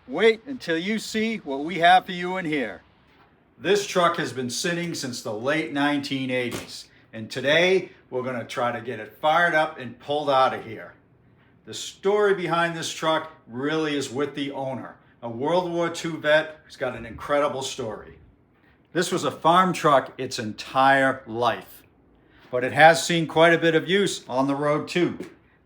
Wait until you see what we have for you in here. This truck has been sitting since the late 1980s, and today we're going to try to get it fired up and pulled out of here. The story behind this truck really is with the owner, a World War II vet who's got an incredible story. This was a farm truck its entire life, but it has seen quite a bit of use on the road too.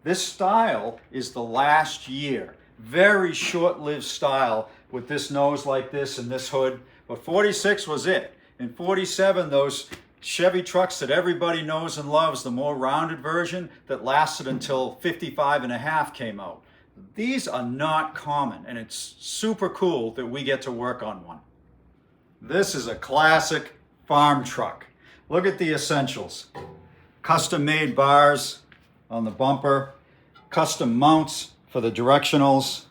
This style is the last year. Very short-lived style with this nose like this and this hood, but 46 was it. In 47, those Chevy trucks that everybody knows and loves, the more rounded version that lasted until 55 and a half came out. These are not common, and it's super cool that we get to work on one. This is a classic farm truck. Look at the essentials. Custom made bars on the bumper, custom mounts for the directionals.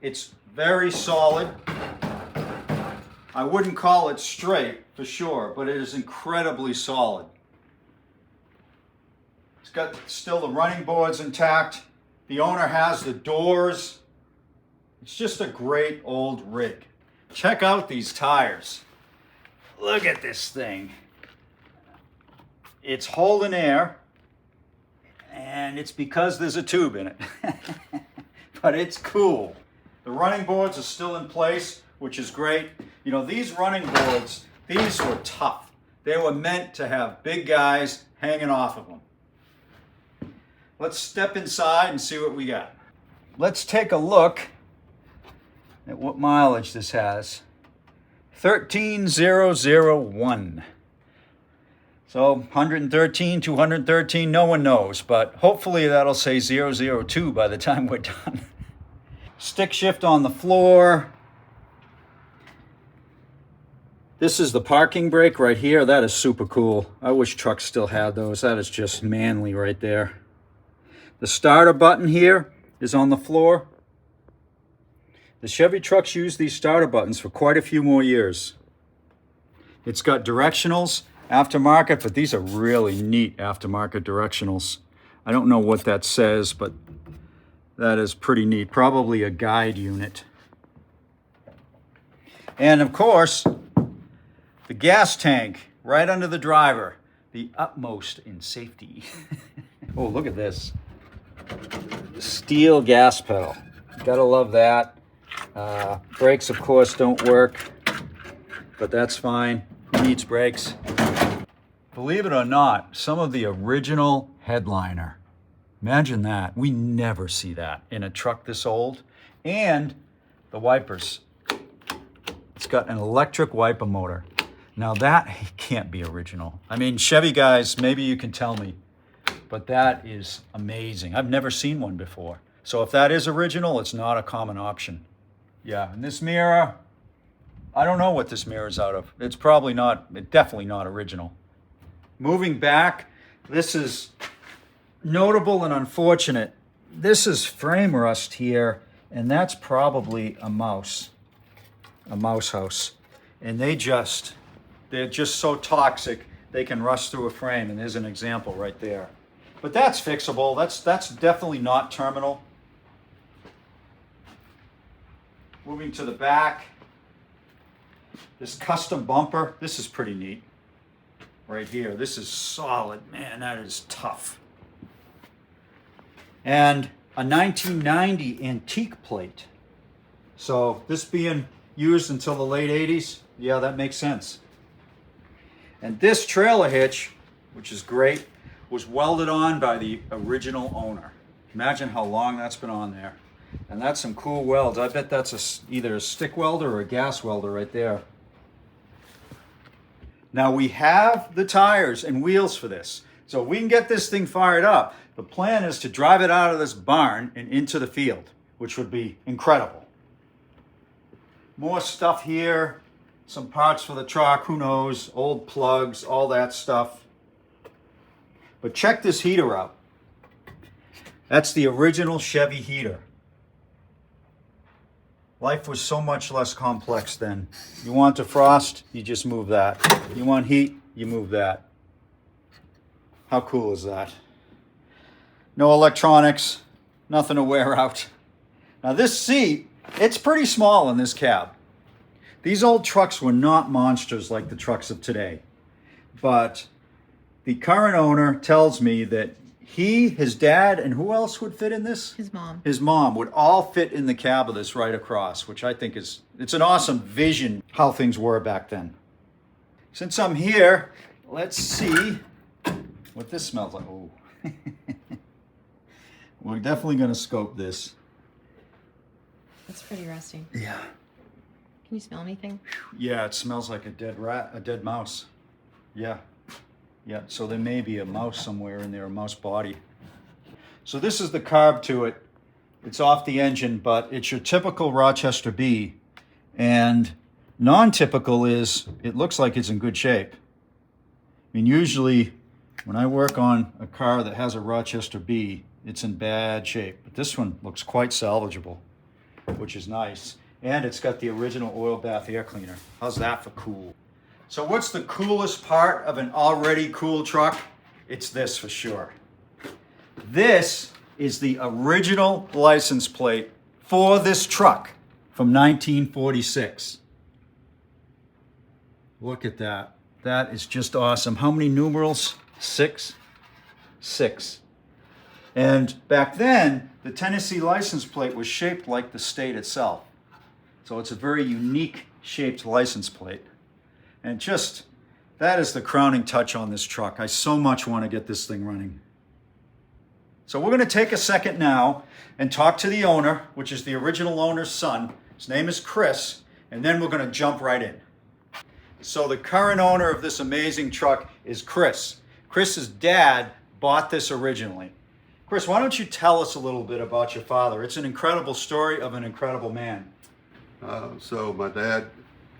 It's very solid. I wouldn't call it straight for sure, but it is incredibly solid. It's got still the running boards intact. The owner has the doors. It's just a great old rig. Check out these tires. Look at this thing. It's holding air, and it's because there's a tube in it. But it's cool. The running boards are still in place, which is great. You know, these running boards, these were tough. They were meant to have big guys hanging off of them. Let's step inside and see what we got. Let's take a look at what mileage this has. 13,001. So 113, 213, no one knows, but hopefully that'll say 002 by the time we're done. Stick shift on the floor. This is the parking brake right here. That is super cool. I wish trucks still had those. That is just manly right there. The starter button here is on the floor. The Chevy trucks use these starter buttons for quite a few more years. It's got directionals, aftermarket, but these are really neat aftermarket directionals. I don't know what that says, but that is pretty neat. Probably a guide unit. And of course, the gas tank right under the driver, the utmost in safety. Oh, look at this. Steel gas pedal. Gotta love that. Brakes, of course, don't work, but that's fine. Who needs brakes? Believe it or not, some of the original headliner. Imagine that. We never see that in a truck this old. And the wipers. It's got an electric wiper motor. Now that can't be original. I mean, Chevy guys, maybe you can tell me, but that is amazing. I've never seen one before. So if that is original, it's not a common option. Yeah, and this mirror, I don't know what this mirror is out of. It's definitely not original. Moving back, this is notable and unfortunate. This is frame rust here, and that's probably a mouse house. And they're just so toxic, they can rust through a frame, and there's an example right there. But that's fixable. That's definitely not terminal. Moving to the back, this custom bumper, this is pretty neat. Right here, this is solid. Man, that is tough. And a 1990 antique plate. So this being used until the late 80s, yeah, that makes sense. And this trailer hitch, which is great, was welded on by the original owner. Imagine how long that's been on there. And that's some cool welds. I bet that's either a stick welder or a gas welder right there. Now we have the tires and wheels for this. So if we can get this thing fired up, the plan is to drive it out of this barn and into the field, which would be incredible. More stuff here, some parts for the truck, who knows, old plugs, all that stuff. But check this heater out. That's the original Chevy heater. Life was so much less complex then. You want to frost, you just move that. You want heat, you move that. How cool is that? No electronics. Nothing to wear out. Now this seat, it's pretty small in this cab. These old trucks were not monsters like the trucks of today. But the current owner tells me that he, his dad, and who else would fit in this? His mom. His mom would all fit in the cab of this right across, which I think it's an awesome vision how things were back then. Since I'm here, let's see what this smells like. Oh. We're definitely going to scope this. That's pretty rusty. Yeah. Can you smell anything? Yeah, it smells like a dead rat, a dead mouse. Yeah. Yeah, so there may be a mouse somewhere in there, a mouse body. So this is the carb to it. It's off the engine, but it's your typical Rochester B. And non-typical is, it looks like it's in good shape. I mean, usually when I work on a car that has a Rochester B, it's in bad shape. But this one looks quite salvageable, which is nice. And it's got the original oil bath air cleaner. How's that for cool? So what's the coolest part of an already cool truck? It's this for sure. This is the original license plate for this truck from 1946. Look at that. That is just awesome. How many numerals? 6? 6. And back then, the Tennessee license plate was shaped like the state itself. So it's a very unique shaped license plate. And just, that is the crowning touch on this truck. I so much want to get this thing running. So we're going to take a second now and talk to the owner, which is the original owner's son. His name is Chris, and then we're going to jump right in. So the current owner of this amazing truck is Chris. Chris's dad bought this originally. Chris, why don't you tell us a little bit about your father? It's an incredible story of an incredible man. So my dad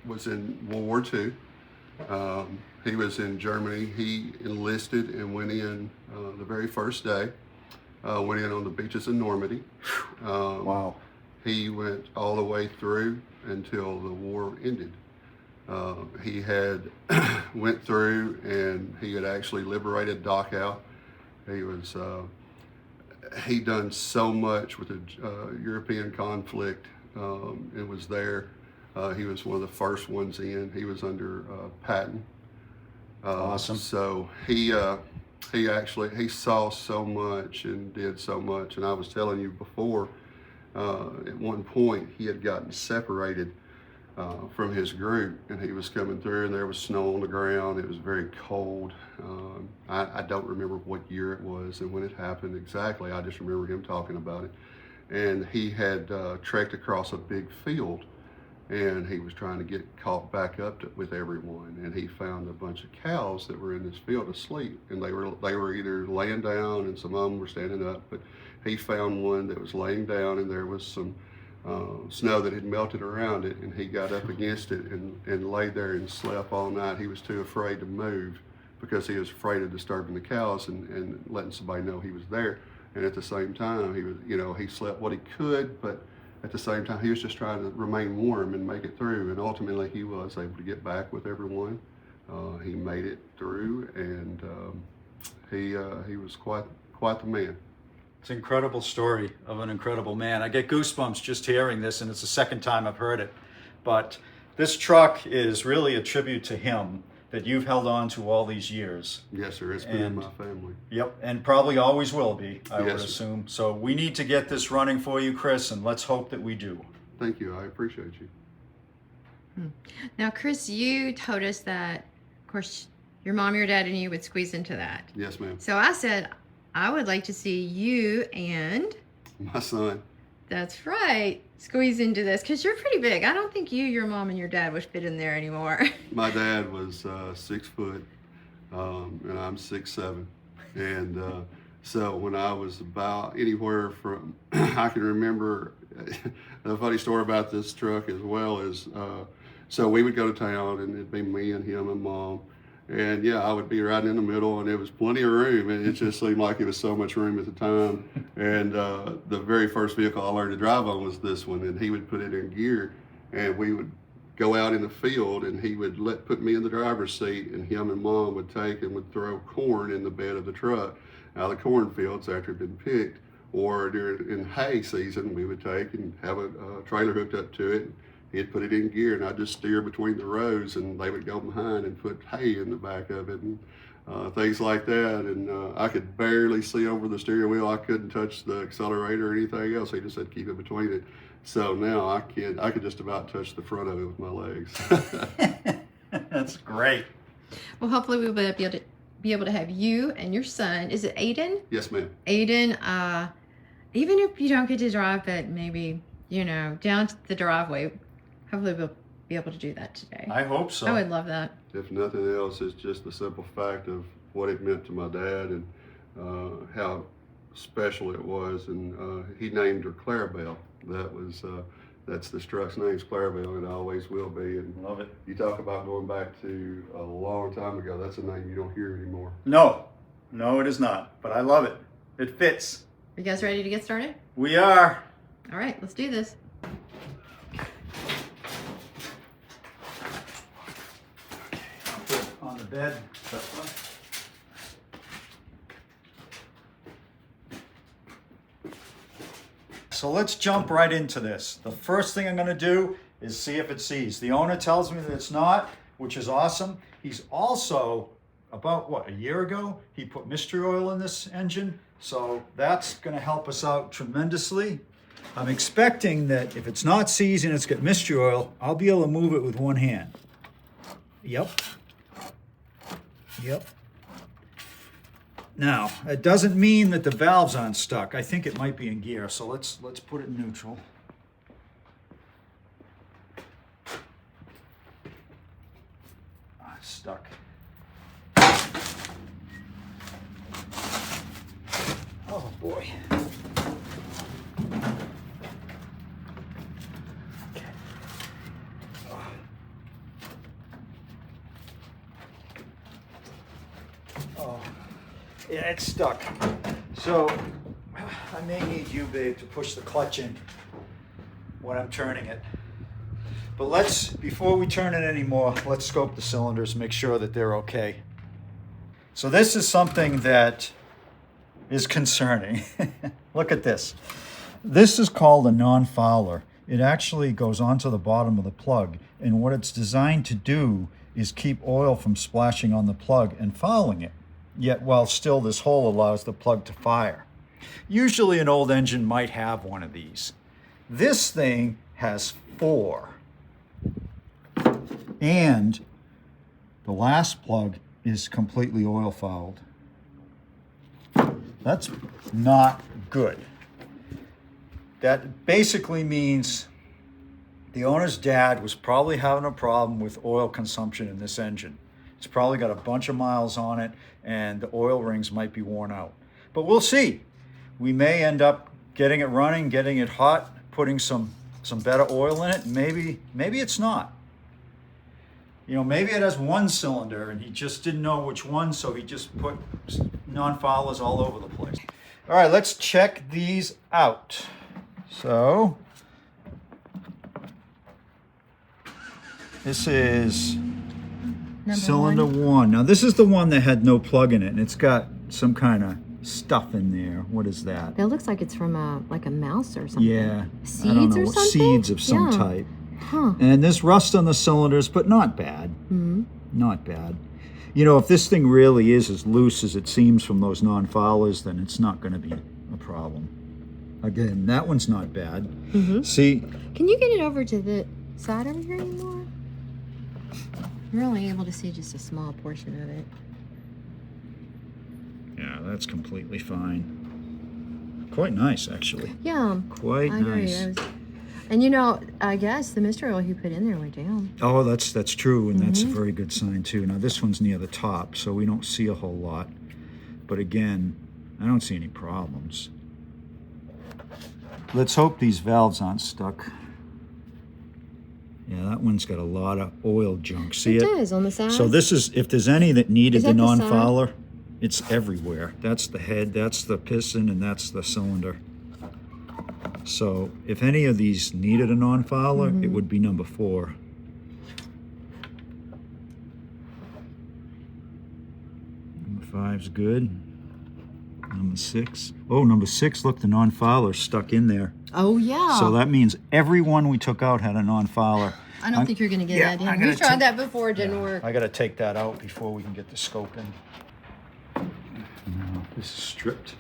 was in World War II. He was in Germany. He enlisted and went in the very first day. Went in on the beaches of Normandy. Wow. He went all the way through until the war ended. He had went through and he had actually liberated Dachau. He was he done so much with the European conflict. It was there. He was one of the first ones in. He was under Patton. Awesome. So he actually saw so much and did so much. And I was telling you before, at one point he had gotten separated from his group, and he was coming through, and there was snow on the ground. It was very cold. I don't remember what year it was and when it happened exactly. I just remember him talking about it. And he had trekked across a big field, and he was trying to get caught back up with everyone. And he found a bunch of cows that were in this field asleep, and they were either laying down, and some of them were standing up. But he found one that was laying down, and there was some snow that had melted around it, and he got up against it and laid there and slept all night. He was too afraid to move because he was afraid of disturbing the cows and letting somebody know he was there. And at the same time, he was, he slept what he could, but at the same time, he was just trying to remain warm and make it through. And ultimately, he was able to get back with everyone. He made it through, and he was quite the man. It's an incredible story of an incredible man. I get goosebumps just hearing this, and it's the second time I've heard it. But this truck is really a tribute to him that you've held on to all these years. Yes, sir. It's been in my family. Yep, and probably always will be, I would Yes, sir. assume. So we need to get this running for you, Chris, and let's hope that we do. Thank you. I appreciate you. Now, Chris, you told us that, of course, your mom, your dad, and you would squeeze into that. Yes, ma'am. So I said, I would like to see you and... My son. That's right. Squeeze into this, because you're pretty big. I don't think you, your mom, and your dad would fit in there anymore. My dad was 6 foot, and I'm 6'7". And so when I was about anywhere from, I can remember a funny story about this truck as well is, so we would go to town, and it'd be me and him and mom. And yeah, I would be right in the middle, and it was plenty of room, and it just seemed like it was so much room at the time. And the very first vehicle I learned to drive on was this one, and he would put it in gear, and we would go out in the field, and he would put me in the driver's seat, and him and mom would take and would throw corn in the bed of the truck out of the cornfields after it had been picked. Or in hay season, we would take and have a trailer hooked up to it. He'd put it in gear, and I'd just steer between the rows, and they would go behind and put hay in the back of it, and things like that. And I could barely see over the steering wheel. I couldn't touch the accelerator or anything else. He just said keep it between it. So now I could just about touch the front of it with my legs. That's great. Well, hopefully we'll be able to have you and your son. Is it Aiden? Yes, ma'am. Aiden, even if you don't get to drive it, maybe, down to the driveway, hopefully we'll be able to do that today. I hope so. I would love that. If nothing else, it's just the simple fact of what it meant to my dad and how special it was. And he named her Clarabelle. That's this truck's name's Clarabelle, and it always will be. And Love it. you talk about going back to a long time ago. That's a name you don't hear anymore. No, it is not, but I love it. It fits. You guys ready to get started? We are. All right, let's do this. I'll put it on the bed. So let's jump right into this. The first thing I'm going to do is see if it sees. The owner tells me that it's not, which is awesome. He's also, about a year ago, he put mystery oil in this engine. So that's going to help us out tremendously. I'm expecting that if it's not seizing, it's got mystery oil, I'll be able to move it with one hand. Yep. Now, it doesn't mean that the valves aren't stuck. I think it might be in gear, so let's put it in neutral. It's stuck. Oh boy. Yeah, it's stuck. So I may need you, babe, to push the clutch in when I'm turning it. But before we turn it anymore, let's scope the cylinders, make sure that they're okay. So this is something that is concerning. Look at this. This is called a non-fouler. It actually goes onto the bottom of the plug, and what it's designed to do is keep oil from splashing on the plug and fouling it. Yet while still this hole allows the plug to fire. Usually an old engine might have one of these. This thing has 4. And the last plug is completely oil fouled. That's not good. That basically means the owner's dad was probably having a problem with oil consumption in this engine. It's probably got a bunch of miles on it, and the oil rings might be worn out. But we'll see. We may end up getting it running, getting it hot, putting some better oil in it. Maybe it's not. Maybe it has one cylinder, and he just didn't know which one, so he just put non-foulers all over the place. All right, let's check these out. So, this is cylinder 1. Now this is the one that had no plug in it, and it's got some kind of stuff in there. What is that? That looks like it's from a mouse or something. Yeah, Seeds I don't know, or something? seeds of some type. Huh. And there's rust on the cylinders, but not bad. Mm-hmm. Not bad. If this thing really is as loose as it seems from those non-foulers, then it's not going to be a problem. Again, that one's not bad. Mm-hmm. See? Can you get it over to the side over here anymore? We're only able to see just a small portion of it. Yeah, that's completely fine. Quite nice, actually. Yeah. Quite I agree. nice. And I guess the mystery oil he put in there went down. Oh, that's true, and that's a very good sign too. Now this one's near the top, so we don't see a whole lot. But again, I don't see any problems. Let's hope these valves aren't stuck. Yeah, that one's got a lot of oil junk. See it? It does, on the side. So this is, if there's any that needed the that the side? non-fouler, it's everywhere. That's the head, that's the piston, and that's the cylinder. So if any of these needed a non-fouler, it would be number 4. Number 5's good. Number 6. Oh, number 6, look, the non-filer stuck in there. Oh, yeah. So that means every one we took out had a non-filer. I don't think you're going to get that in. We tried that before. It didn't work. I got to take that out before we can get the scope in. No, this is stripped.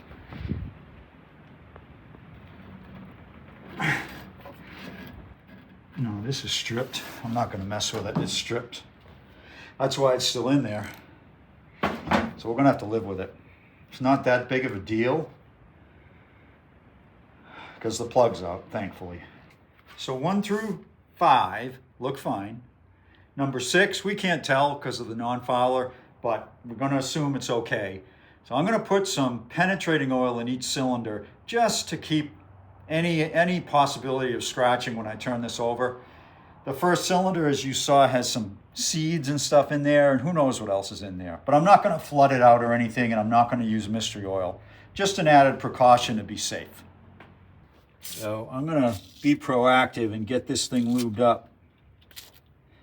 No, this is stripped. I'm not going to mess with it. It's stripped. That's why it's still in there. So we're going to have to live with it. It's not that big of a deal because the plug's out, thankfully. So 1 through 5 look fine. Number 6, we can't tell because of the non-filer, but we're going to assume it's okay. So I'm going to put some penetrating oil in each cylinder just to keep any possibility of scratching when I turn this over. The first cylinder, as you saw, has some seeds and stuff in there, and who knows what else is in there. But I'm not going to flood it out or anything, and I'm not going to use mystery oil. Just an added precaution to be safe. So I'm going to be proactive and get this thing lubed up.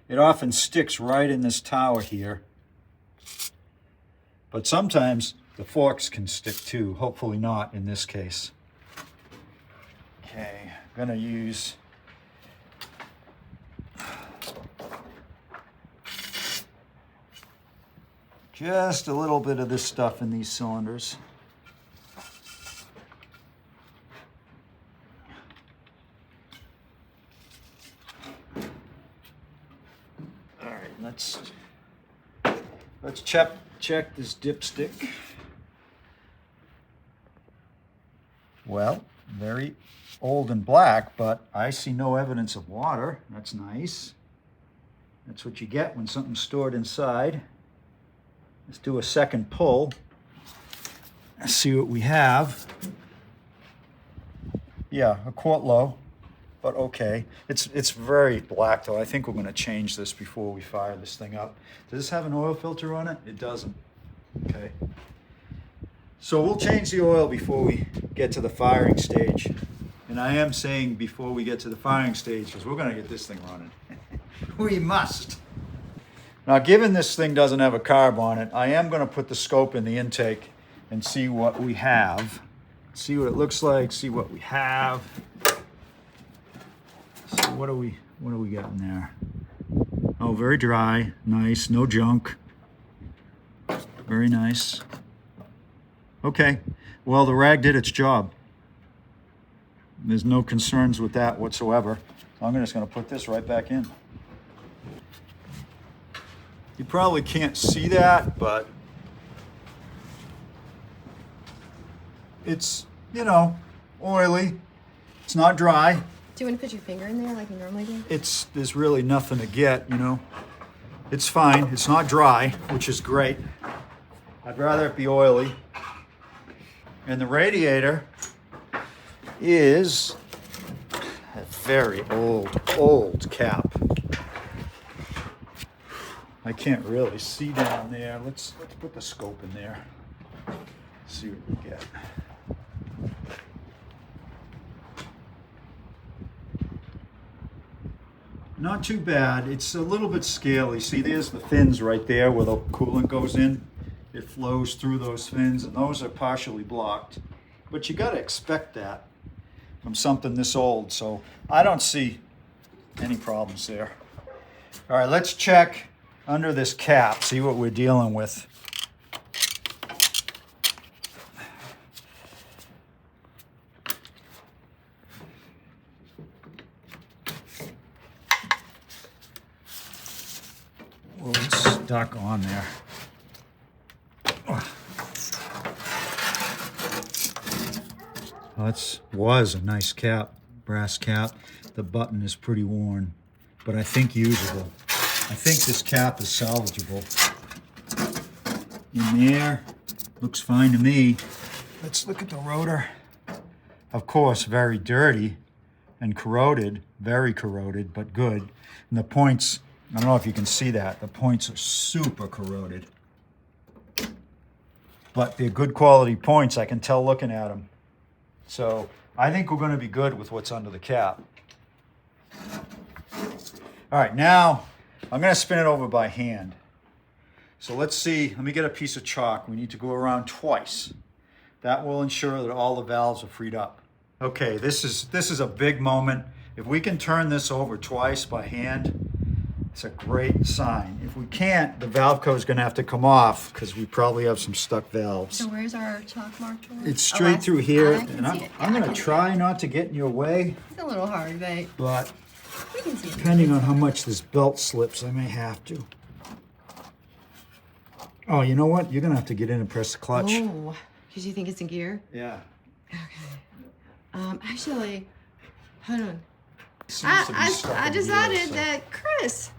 It often sticks right in this tower here. But sometimes the forks can stick too. Hopefully not in this case. Okay, I'm going to use just a little bit of this stuff in these cylinders. All right, let's check this dipstick. Well, very old and black, but I see no evidence of water. That's nice. That's what you get when something's stored inside. Let's do a second pull. Let's see what we have. Yeah, a quart low, but okay. It's very black though. I think we're going to change this before we fire this thing up. Does this have an oil filter on it? It doesn't. Okay. So we'll change the oil before we get to the firing stage. And I am saying before we get to the firing stage because we're going to get this thing running. We must. Now, given this thing doesn't have a carb on it, I am going to put the scope in the intake and see what we have. See what it looks like, see what we have. So what do we got in there? Oh, very dry, nice, no junk. Very nice. Okay, well, the rag did its job. There's no concerns with that whatsoever. So I'm just going to put this right back in. You probably can't see that, but it's, you know, oily. It's not dry. Do you want to put your finger in there like you normally do? There's really nothing to get, you know. It's fine. It's not dry, which is great. I'd rather it be oily. And the radiator is a very old cap. I can't really see down there. Let's put the scope in there. See what we get. Not too bad. It's a little bit scaly. See, there's the fins right there where the coolant goes in. It flows through those fins, and those are partially blocked. But you got to expect that from something this old, so I don't see any problems there. All right, let's check under this cap, see what we're dealing with. Well, it's stuck on there. Well, that was a nice cap, brass cap. The button is pretty worn, but I think usable. I think this cap is salvageable. In there, looks fine to me. Let's look at the rotor. Of course, very dirty and corroded, very corroded, but good. And the points, I don't know if you can see that, the points are super corroded. But they're good quality points, I can tell looking at them. So I think we're going to be good with what's under the cap. All right, now I'm going to spin it over by hand. So let's see, let me get a piece of chalk. We need to go around twice. That will ensure that all the valves are freed up. Okay, this is a big moment. If we can turn this over twice by hand, it's a great sign. If we can't, the valve cover is going to have to come off because we probably have some stuck valves. So where's our chalk mark tool? It's straight through here, I can and see it. I'm going to try not to get in your way, It's a little hard, but but we can see it. depending on how much this belt slips, I may have to. Oh, you know what? You're going to have to get in and press the clutch. Oh, because you think it's in gear? Yeah. Okay. Actually, hold on. Seems to be stuck I in gear, decided so- that Chris,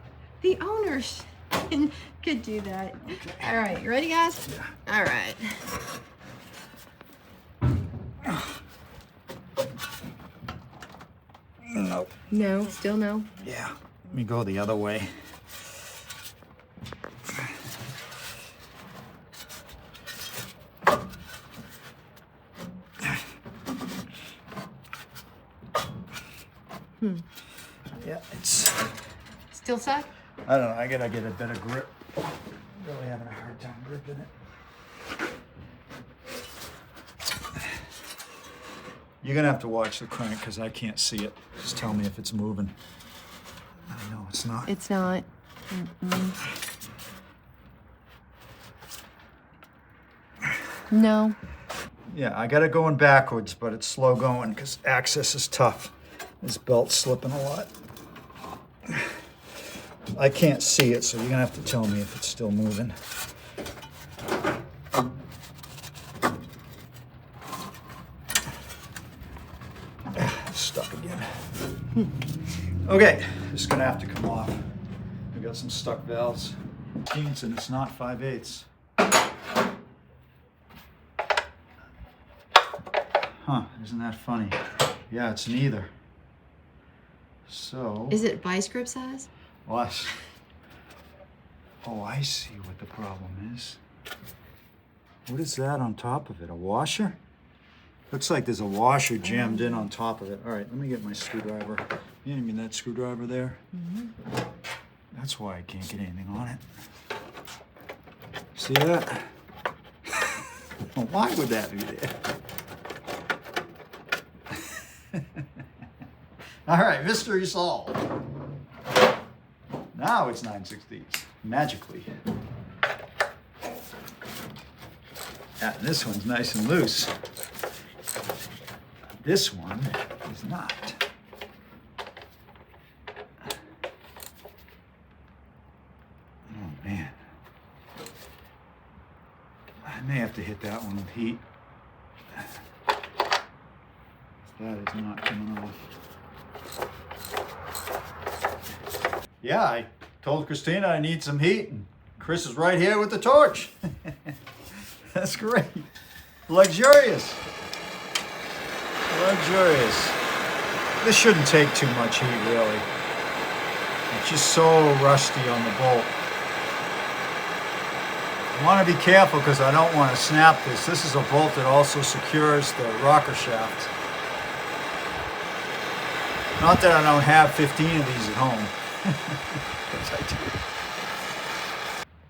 the owner, could do that. All right, you ready, guys? Yeah. All right. No. No, still no. Yeah. Let me go the other way. Yeah, it's, Still stuck? I don't know, I gotta get a better grip. Really having a hard time gripping it. You're gonna have to watch the crank because I can't see it. Just tell me if it's moving. I know it's not. It's not. No. Yeah, I got it going backwards, but it's slow going because access is tough. This belt's slipping a lot. I can't see it, so you're gonna have to tell me if it's still moving. Stuck again. Okay, this is gonna have to come off. We got some stuck valves. And it's not 5/8. Huh, isn't that funny? Yeah, it's neither. So. Is it vice grip size? What? Oh, I see what the problem is. What is that on top of it? A washer? Looks like there's a washer jammed in on top of it. All right, let me get my screwdriver. You mean that screwdriver there? Mm-hmm. That's why I can't get anything on it. See that? Why would that be there? All right, mystery solved. Now it's 9/16, magically. Yeah, this one's nice and loose. This one is not. Oh man. I may have to hit that one with heat. That is not coming off. Yeah, I told Christina I need some heat, and Chris is right here with the torch. That's great. Luxurious. Luxurious. This shouldn't take too much heat, really. It's just so rusty on the bolt. I want to be careful because I don't want to snap this. This is a bolt that also secures the rocker shaft. Not that I don't have 15 of these at home. Yes, I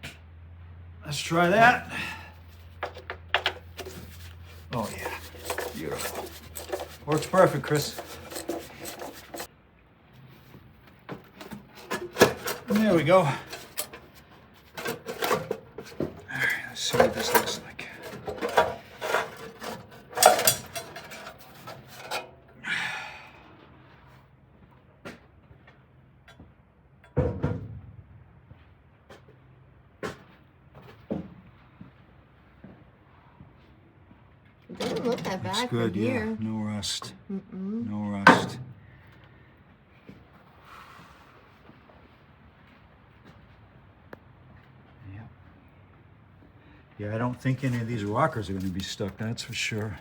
do. Let's try that. Oh yeah, beautiful. Works perfect, Chris. And there we go. All right, let's see what this looks like. It doesn't look that Looks bad good, from yeah. here. No rust. Mm-mm. No rust. Yep. Yeah, I don't think any of these rockers are going to be stuck, that's for sure.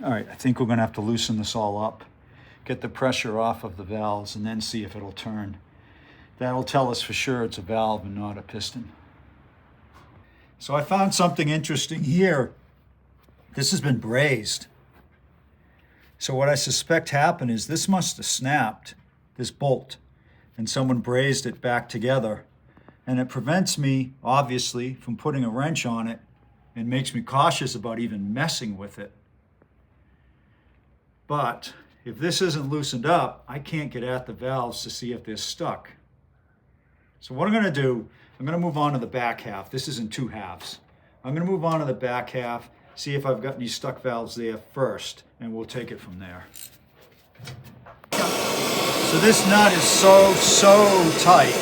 All right, I think we're going to have to loosen this all up, get the pressure off of the valves, and then see if it'll turn. That'll tell us for sure it's a valve and not a piston. So I found something interesting here. This has been brazed. So what I suspect happened is this must have snapped, this bolt, and someone brazed it back together. And it prevents me, obviously, from putting a wrench on it and makes me cautious about even messing with it. But if this isn't loosened up, I can't get at the valves to see if they're stuck. So what I'm gonna do, I'm gonna move on to the back half. This is in two halves. I'm gonna move on to the back half, see if I've got any stuck valves there first, and we'll take it from there. So this nut is so tight.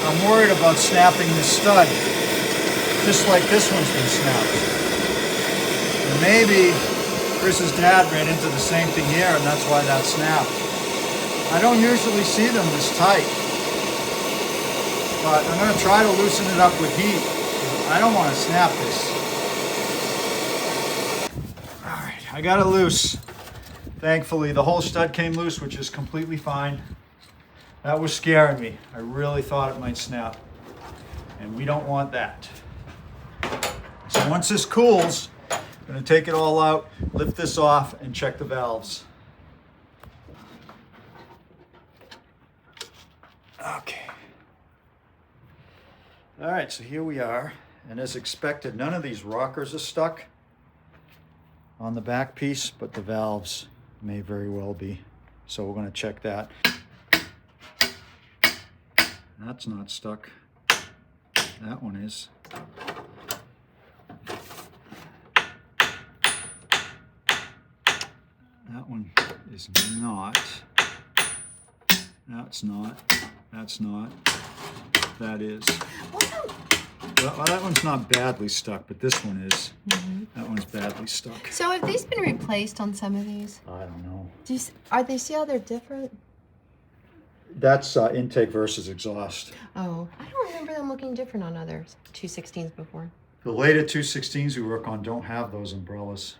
I'm worried about snapping the stud, just like this one's been snapped. And maybe Chris's dad ran into the same thing here, and that's why that snapped. I don't usually see them this tight, but I'm going to try to loosen it up with heat. I don't want to snap this. All right, I got it loose. Thankfully, the whole stud came loose, which is completely fine. That was scaring me. I really thought it might snap, and we don't want that. So once this cools, I'm gonna take it all out, lift this off, and check the valves. Okay. All right, so here we are. And as expected, none of these rockers are stuck on the back piece, but the valves may very well be. So we're gonna check that. That's not stuck. That one is. That one is not. That's not. That's not. That is. Well, that one's not badly stuck, but this one is. That one's badly stuck. So have these been replaced on some of these? I don't know. Are they, see how they're different? That's intake versus exhaust. Oh, I don't remember them looking different on other 216s before. The later 216s we work on don't have those umbrellas.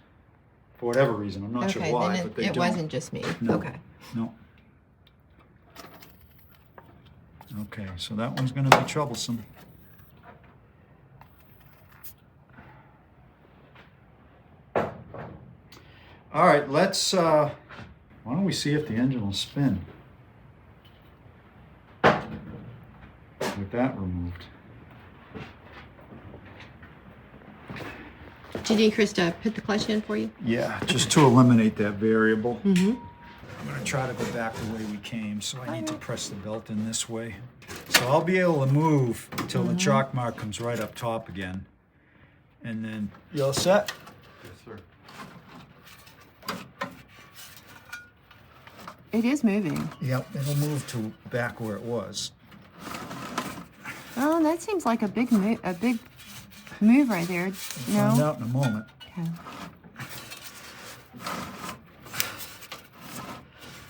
For whatever reason. I'm not sure why, then but they it don't. wasn't just me. No. Okay. No. Okay, so that one's going to be troublesome. All right, let's, why don't we see if the engine will spin with that removed. Do you need Chris to put the clutch in for you? Yeah, just to eliminate that variable. I'm going to try to go back the way we came, so I need to press the belt in this way. So I'll be able to move until the chalk mark comes right up top again. And then, you all set? Yes, sir. It is moving. Yep, it'll move to back where it was. Oh, that seems like a big move right there. We'll find out in a moment. Okay.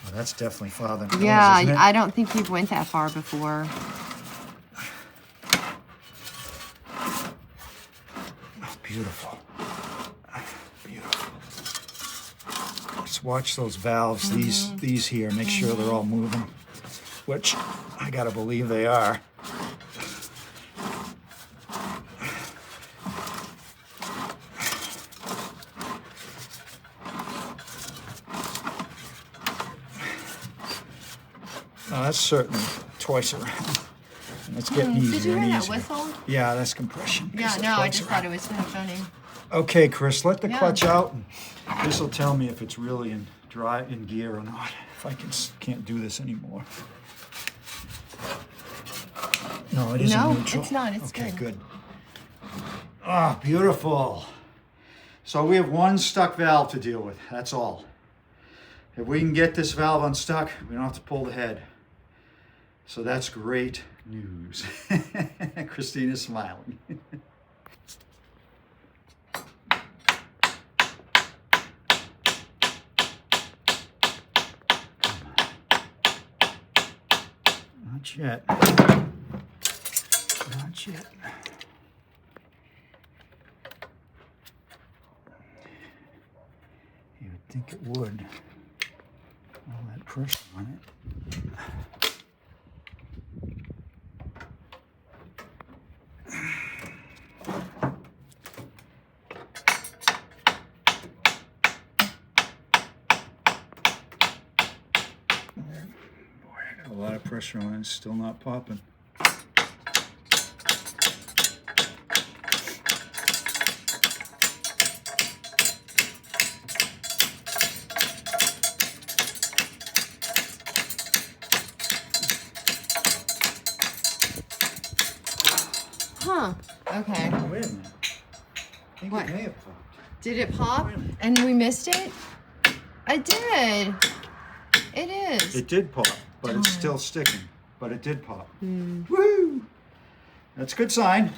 Well, that's definitely farther than Yeah, isn't it? I don't think you've went that far before. Oh, beautiful. Beautiful. Let's watch those valves, these here, make sure they're all moving, which I gotta believe they are. Oh, that's certainly twice around. And it's getting Did easier you hear and that easier. whistle? Yeah, that's compression. Yeah, no, I just thought it was funny. Okay, Chris, let the Yeah. clutch out. And this will tell me if it's really in gear or not. If I can't do this anymore. No, it isn't No, neutral. it's not. It's okay, good. Ah, beautiful. So we have one stuck valve to deal with. That's all. If we can get this valve unstuck, we don't have to pull the head. So that's great news. Christina's smiling. Not yet. Not yet. You would think it would. All that pressure on it. pressure on it. It's still not popping. Huh. Okay. Wait a minute. I think What? it may have popped. Did it pop and we missed it? I did. It is. It did pop, but it's still sticking. But it did pop. Woo! That's a good sign.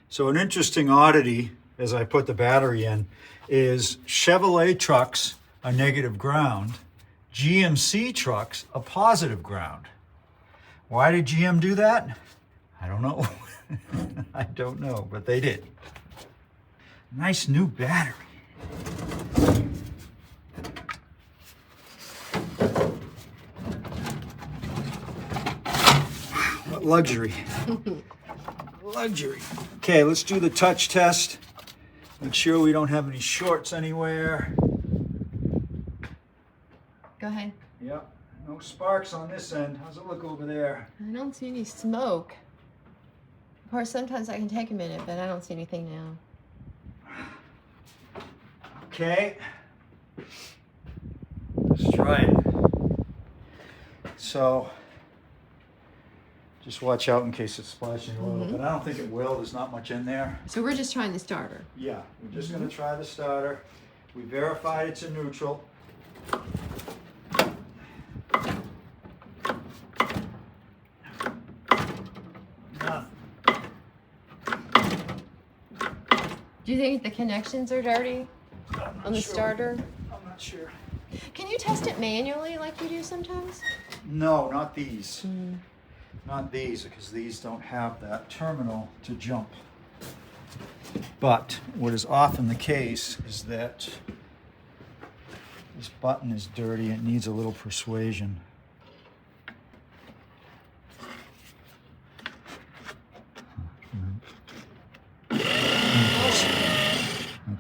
So an interesting oddity, as I put the battery in, is Chevrolet trucks are negative ground. GMC trucks are positive ground. Why did GM do that? I don't know. I don't know, but they did. Nice new battery. What luxury. Luxury. Okay, let's do the touch test. Make sure we don't have any shorts anywhere. Go ahead. Yep, no sparks on this end. How's it look over there? I don't see any smoke. Of course, sometimes I can take a minute, but I don't see anything now. Okay. Let's try it. So, just watch out in case it's splashing a little, but I don't think it will. There's not much in there. So we're just trying the starter. Yeah, we're just gonna try the starter. We verified it's in neutral. Nothing. Do you think the connections are dirty on the starter? I'm not sure. Can you test it manually like you do sometimes? No, not these. Not these, because these don't have that terminal to jump. But what is often the case is that this button is dirty. It needs a little persuasion.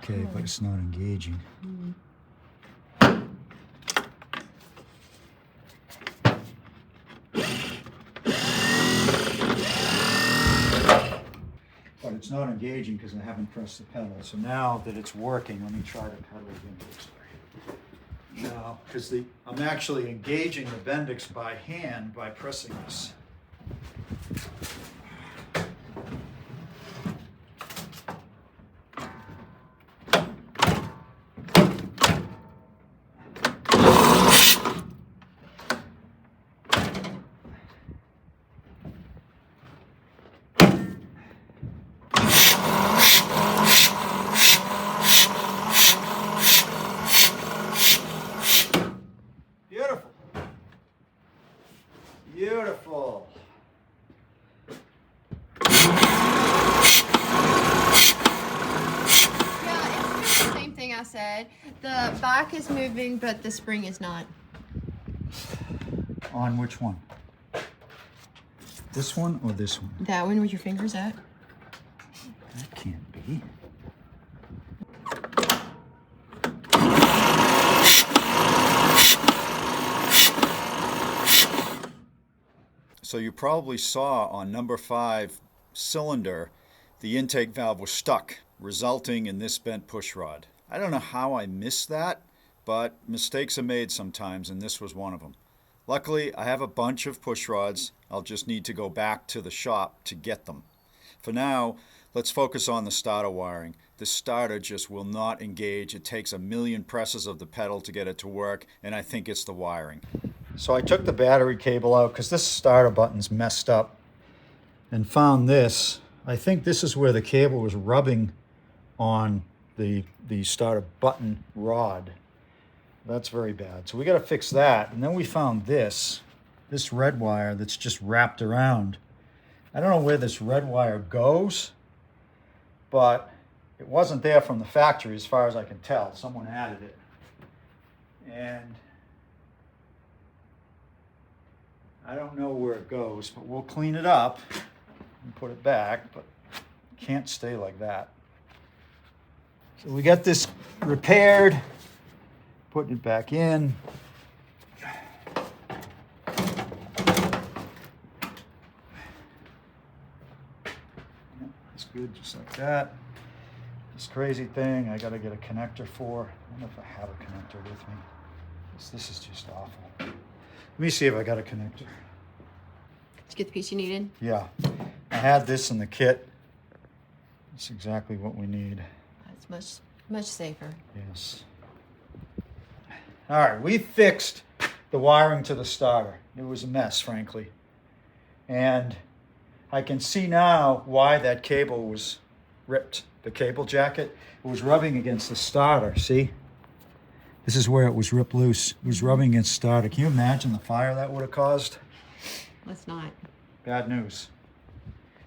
Okay, but it's not engaging. But it's not engaging because I haven't pressed the pedal. So now that it's working, let me try the pedal again. No, because I'm actually engaging the Bendix by hand by pressing this. Beautiful. Beautiful. Yeah, it's the same thing I said. The back is moving, but the spring is not. On which one? This one or this one? That one with your fingers at? That can't be. So you probably saw on number 5 cylinder, the intake valve was stuck, resulting in this bent push rod. I don't know how I missed that, but mistakes are made sometimes, and this was one of them. Luckily, I have a bunch of push rods. I'll just need to go back to the shop to get them. For now, let's focus on the starter wiring. The starter just will not engage. It takes a million presses of the pedal to get it to work, and I think it's the wiring. So I took the battery cable out because this starter button's messed up and found this. I think this is where the cable was rubbing on the starter button rod. That's very bad. So we got to fix that. And then we found this red wire that's just wrapped around. I don't know where this red wire goes, but it wasn't there from the factory as far as I can tell. Someone added it. And I don't know where it goes, but we'll clean it up and put it back, but it can't stay like that. So we got this repaired, putting it back in. That's good, just like that. This crazy thing, I gotta get a connector for. I don't know if I have a connector with me. This is just awful. Let me see if I got a connector. Did you get the piece you needed? Yeah, I had this in the kit. That's exactly what we need. That's much safer. Yes. All right, we fixed the wiring to the starter. It was a mess, frankly. And I can see now why that cable was ripped. The cable jacket, it was rubbing against the starter, see? This is where it was ripped loose. It was rubbing against the starter. Can you imagine the fire that would have caused? Let's not. Bad news.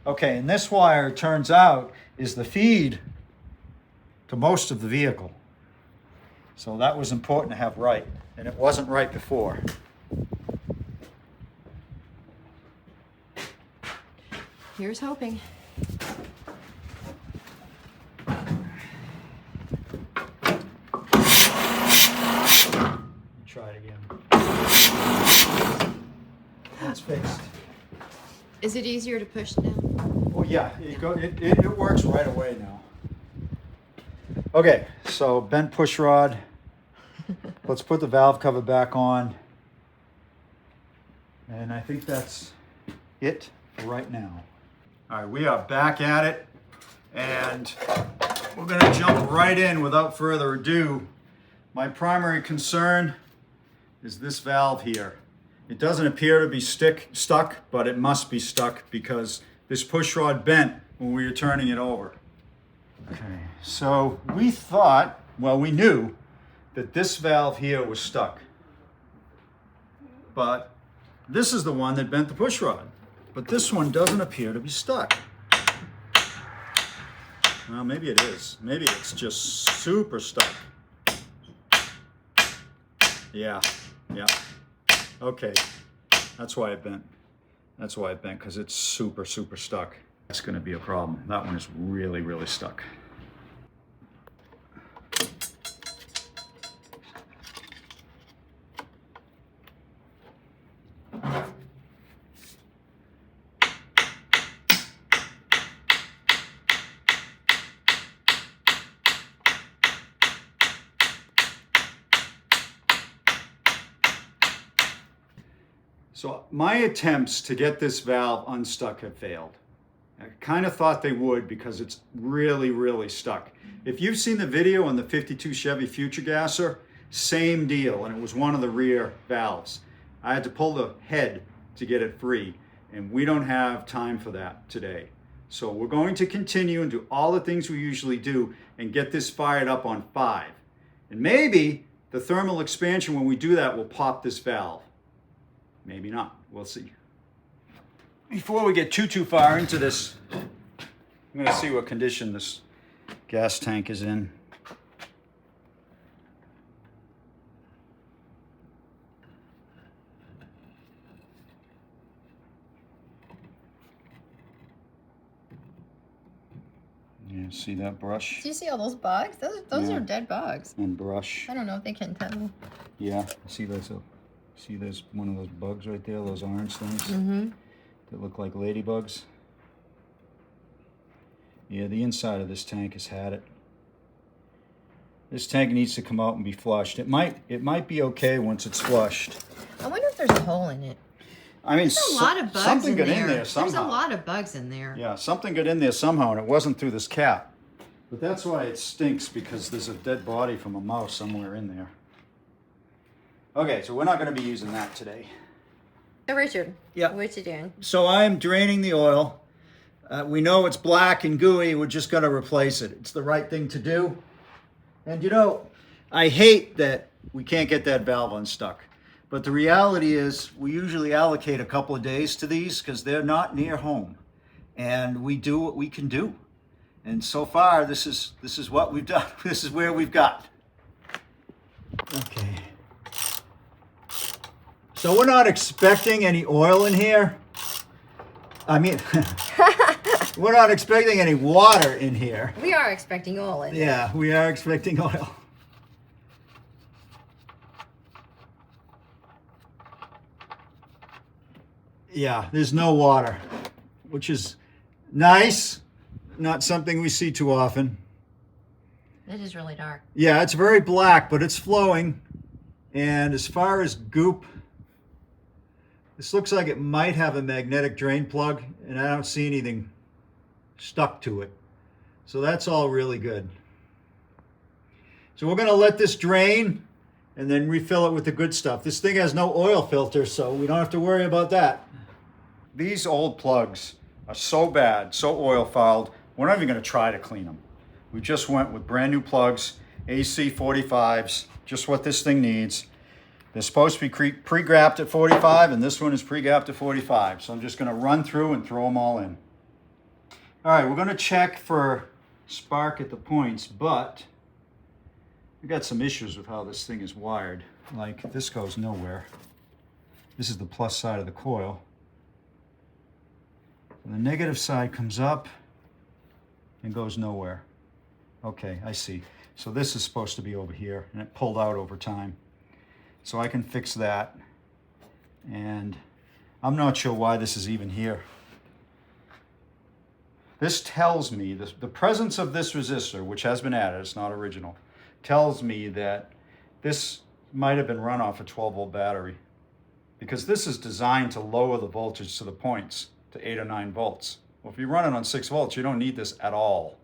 Okay, and this wire, it turns out, is the feed to most of the vehicle. So that was important to have right, and it wasn't right before. Here's hoping. Try it again. That's fixed. Is it easier to push now? Oh yeah, it works right away now. Okay, so bent push rod. Let's put the valve cover back on. And I think that's it for right now. All right, we are back at it. And we're gonna jump right in without further ado. My primary concern is this valve here. It doesn't appear to be stuck, but it must be stuck because this push rod bent when we were turning it over. Okay, so we thought, well, we knew that this valve here was stuck. But this is the one that bent the push rod. But this one doesn't appear to be stuck. Well, maybe it is. Maybe it's just super stuck. Yeah. Okay, that's why it bent. That's why it bent, because it's super stuck. That's gonna be a problem. That one is really stuck. So my attempts to get this valve unstuck have failed. I kind of thought they would because it's really stuck. If you've seen the video on the 52 Chevy Future Gasser, same deal, and it was one of the rear valves. I had to pull the head to get it free, and we don't have time for that today. So we're going to continue and do all the things we usually do and get this fired up on 5. And maybe the thermal expansion, when we do that, will pop this valve. Maybe not. We'll see. Before we get too far into this, I'm going to see what condition this gas tank is in. Yeah, see that brush? Do you see all those bugs? Those Yeah. are dead bugs. And brush. I don't know if they can tell. Yeah, see those? See, there's one of those bugs right there, those orange things that look like ladybugs. Yeah, the inside of this tank has had it. This tank needs to come out and be flushed. It might be okay once it's flushed. I wonder if there's a hole in it. I mean, There's a lot of bugs something in got there. in there somehow. There's a lot of bugs in there. Yeah, something got in there somehow, and it wasn't through this cap. But that's why it stinks, because there's a dead body from a mouse somewhere in there. Okay, so we're not going to be using that today. So Richard, Yeah. what you doing? So I'm draining the oil. We know it's black and gooey. We're just going to replace it. It's the right thing to do. And you know, I hate that we can't get that valve unstuck. But the reality is we usually allocate a couple of days to these because they're not near home. And we do what we can do. And so far, this is what we've done. This is where we've got. Okay. So we're not expecting any oil in here. I mean, we're not expecting any water in here. We are expecting oil in it. Yeah, we are expecting oil. Yeah, there's no water, which is nice. not something we see too often. It is really dark. Yeah, it's very black, but it's flowing. And as far as goop, this looks like it might have a magnetic drain plug, and I don't see anything stuck to it. So that's all really good. So we're gonna let this drain and then refill it with the good stuff. This thing has no oil filter, so we don't have to worry about that. These old plugs are so bad, so oil fouled, we're not even gonna try to clean them. We just went with brand new plugs, AC 45s, just what this thing needs. They're supposed to be pre-grapped at 45, and this one is pre-grapped at 45. So I'm just gonna run through and throw them all in. All right, we're gonna check for spark at the points, but we got some issues with how this thing is wired. Like, this goes nowhere. This is the plus side of the coil. The negative side comes up and goes nowhere. Okay, I see. So this is supposed to be over here, and it pulled out over time. So I can fix that. And I'm not sure why this is even here. This tells me, the presence of this resistor, which has been added, it's not original, tells me that this might have been run off a 12-volt battery, because this is designed to lower the voltage to the points to 8 or 9 volts. Well, if you run it on 6 volts, you don't need this at all.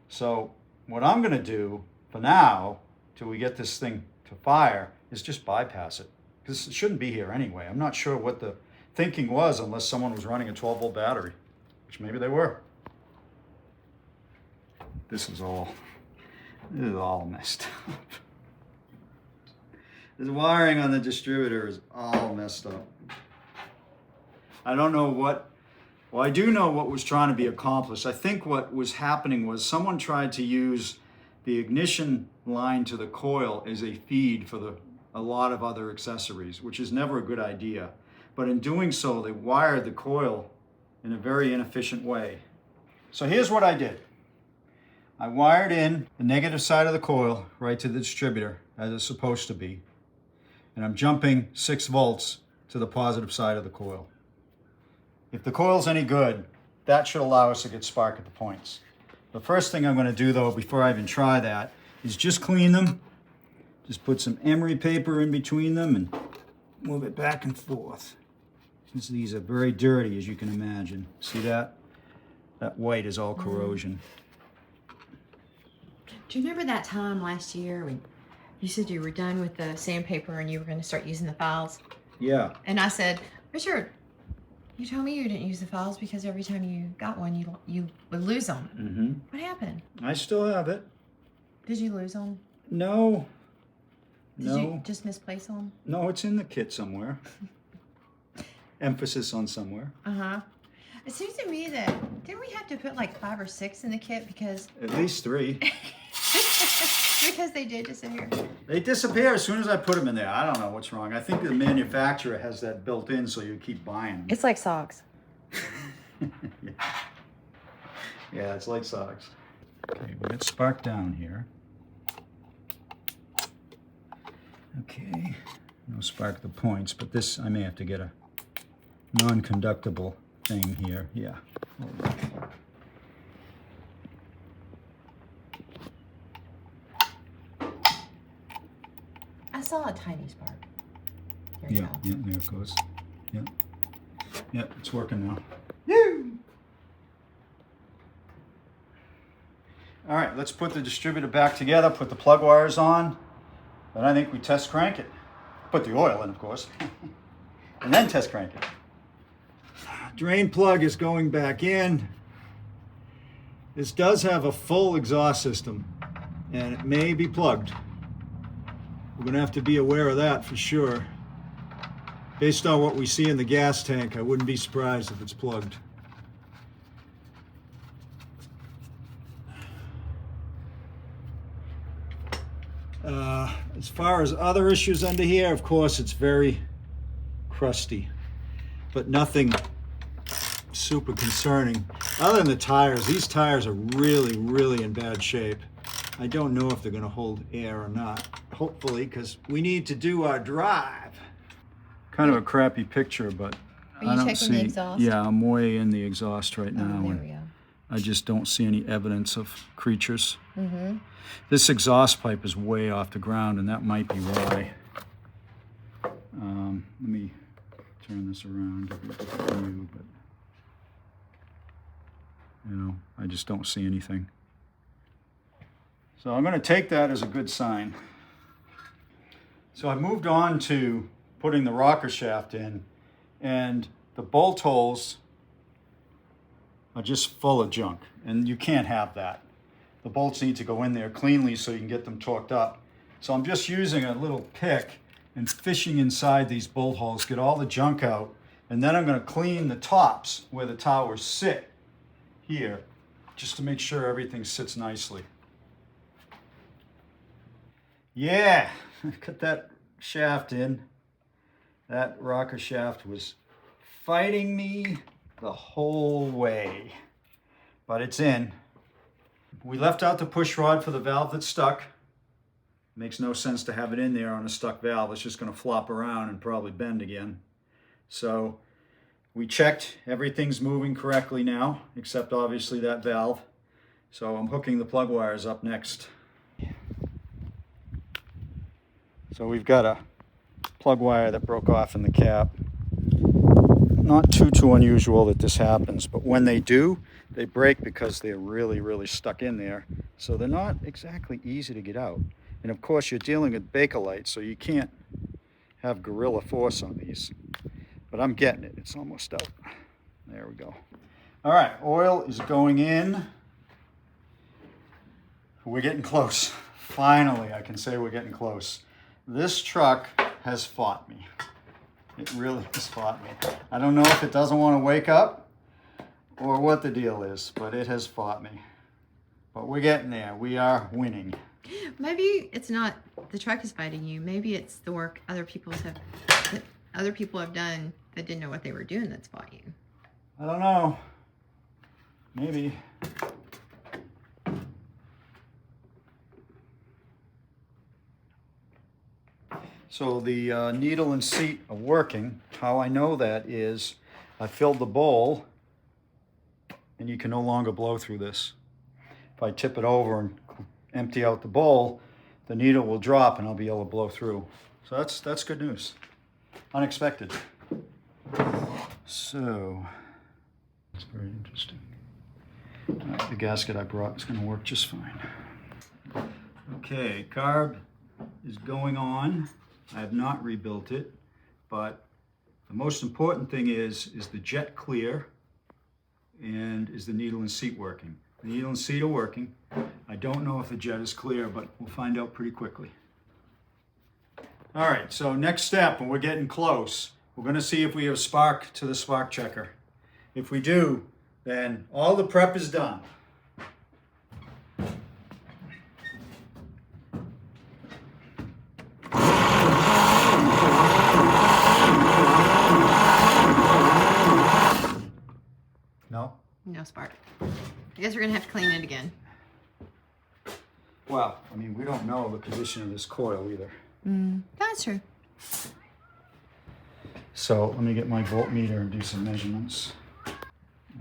So what I'm gonna do for now, till we get this thing to fire, is just bypass it, because it shouldn't be here anyway. I'm not sure what the thinking was, unless someone was running a 12-volt battery, which maybe they were. This is all messed up. The wiring on the distributor is all messed up. I don't know what, well, I do know what was trying to be accomplished. I think what was happening was someone tried to use the ignition line to the coil as a feed for a lot of other accessories, which is never a good idea. But in doing so, they wired the coil in a very inefficient way. So here's what I did. I wired in the negative side of the coil right to the distributor, as it's supposed to be. And I'm jumping 6 volts to the positive side of the coil. If the coil's any good, that should allow us to get spark at the points. The first thing I'm going to do, though, before I even try that, is just clean them. Just put some emery paper in between them and move it back and forth. Since these are very dirty, as you can imagine. See that? That white is all corrosion. Do you remember that time last year when you said you were done with the sandpaper and you were going to start using the files? Yeah. And I said, Richard, you told me you didn't use the files because every time you got one, you would lose them. Mm-hmm. What happened? I still have it. Did you lose them? No. Did you just misplace them? No, it's in the kit somewhere. Emphasis on somewhere. Uh-huh. It seems to me that, didn't we have to put like 5 or 6 in the kit because... At least 3. Because they did disappear. They disappear as soon as I put them in there. I don't know what's wrong. I think the manufacturer has that built in so you keep buying them. It's like socks. Yeah, it's like socks. Okay, we got spark down here. Okay, no spark at the points, but this, I may have to get a non-conductible thing here. Yeah. Hold on. I saw a tiny spark. There you Yeah, go. yeah, there it goes. Yeah. Yeah, it's working now. All right, let's put the distributor back together, put the plug wires on, then I think we test crank it. Put the oil in, of course, and then test crank it. Drain plug is going back in. This does have a full exhaust system, and it may be plugged. We're gonna have to be aware of that for sure. Based on what we see in the gas tank, I wouldn't be surprised if it's plugged. As far as other issues under here, of course, it's very crusty, but nothing super concerning. Other than the tires, these tires are really, really in bad shape. I don't know if they're gonna hold air or not. Hopefully, because we need to do our drive. Kind of a crappy picture, but Are you I don't checking see. the exhaust? Yeah, I'm way in the exhaust right now. Oh, there and we go. I just don't see any evidence of creatures. Mm-hmm. This exhaust pipe is way off the ground, and that might be why. Let me turn this around, give you a different view, but you know, I just don't see anything. So I'm going to take that as a good sign. So I moved on to putting the rocker shaft in, and the bolt holes are just full of junk, and you can't have that. The bolts need to go in there cleanly so you can get them torqued up. So I'm just using a little pick and fishing inside these bolt holes, get all the junk out, and then I'm going to clean the tops where the towers sit here, just to make sure everything sits nicely. Yeah, got that shaft in. That rocker shaft was fighting me the whole way, but it's in. We left out the push rod for the valve that's stuck. Makes no sense to have it in there on a stuck valve. It's just going to flop around and probably bend again. So we checked, everything's moving correctly now, except obviously that valve. So I'm hooking the plug wires up next. So we've got a plug wire that broke off in the cap. Not too unusual that this happens, but when they do, they break because they're really stuck in there. So they're not exactly easy to get out. And of course you're dealing with Bakelite, so you can't have gorilla force on these. But I'm getting it, it's almost out. There we go. All right, oil is going in. We're getting close. Finally, I can say we're getting close. This truck has fought me. It really has fought me. I don't know if it doesn't want to wake up or what the deal is, but it has fought me. But we're getting there. We are winning. Maybe it's not the truck is fighting you. Maybe it's the work other people have done that didn't know what they were doing that's fought you. I don't know. Maybe. So the needle and seat are working. How I know that is I filled the bowl and you can no longer blow through this. If I tip it over and empty out the bowl, the needle will drop and I'll be able to blow through. So that's good news. Unexpected. So, it's very interesting. The gasket I brought is going to work just fine. Okay, carb is going on. I have not rebuilt it, but the most important thing is the jet clear and is the needle and seat working. The needle and seat are working. I don't know if the jet is clear, but we'll find out pretty quickly. All right, so next step, and we're getting close, we're going to see if we have spark to the spark checker. If we do, then all the prep is done. No? No spark. I guess we're gonna have to clean it again. Well, I mean, we don't know the position of this coil either. That's true. So let me get my voltmeter and do some measurements.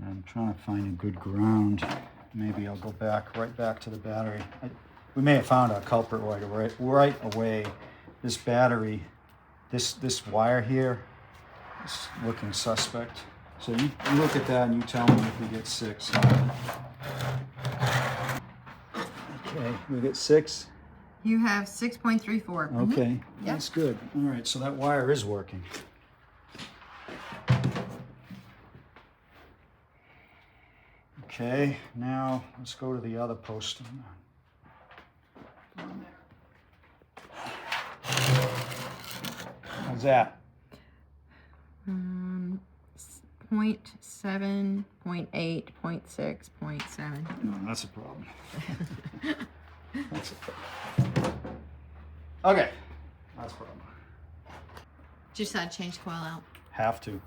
I'm trying to find a good ground. Maybe I'll go right back to the battery. We may have found our culprit right away. This battery, this wire here is looking suspect. So you look at that and you tell me if we get 6. Okay, we get 6. You have 6.34. Okay, Yep. that's good. All right, so that wire is working. Okay, now let's go to the other post. How's that? 0.7, 0.8, 0.6, 0.7. No, that's a problem. That's a problem. Okay, that's a problem. Did you decide to change the coil out? Have to.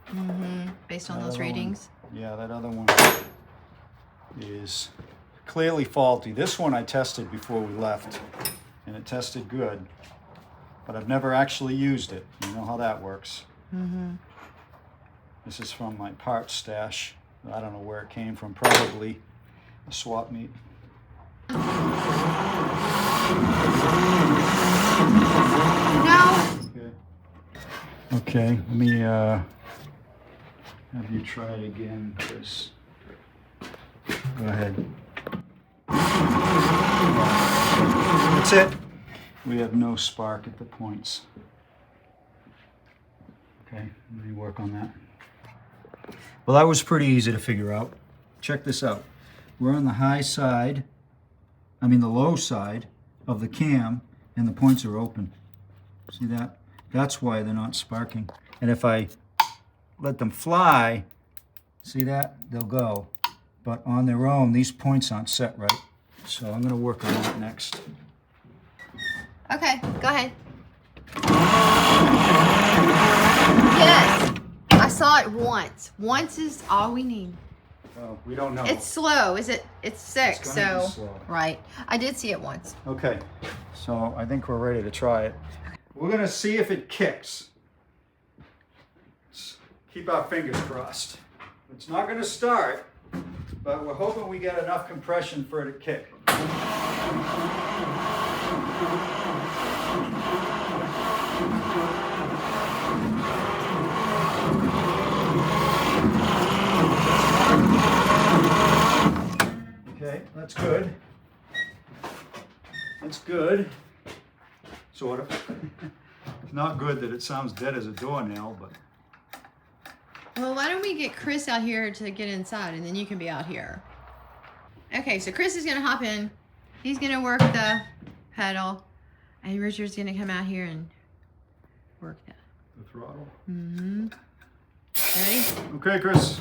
Based on That those other readings? one, yeah, that other one is clearly faulty. This one I tested before we left, and it tested good, but I've never actually used it. You know how that works. This is from my parts stash. I don't know where it came from. Probably a swap meet. No. Okay, let me have you try it again, Chris. Go ahead. That's it. We have no spark at the points. Okay, let me work on that. Well, that was pretty easy to figure out. Check this out. We're on the the low side of the cam, and the points are open. See that? That's why they're not sparking. And if I let them fly, see that? They'll go. But on their own, these points aren't set right. So I'm gonna work on that next. Okay, go ahead. Yes, I saw it once. Once is all we need. Oh, we don't know. It's slow, is it? It's 6, It's gonna be so slow. right. I did see it once. Okay, so I think we're ready to try it. We're gonna see if it kicks. Let's keep our fingers crossed. It's not gonna start, but we're hoping we get enough compression for it to kick. Okay, that's good. That's good. Sort of. It's not good that it sounds dead as a doornail, but... Well, why don't we get Chris out here to get inside, and then you can be out here. Okay, so Chris is gonna hop in. He's gonna work the pedal, and Richard's gonna come out here and work that. The throttle. Mm-hmm. Ready? Okay, Chris.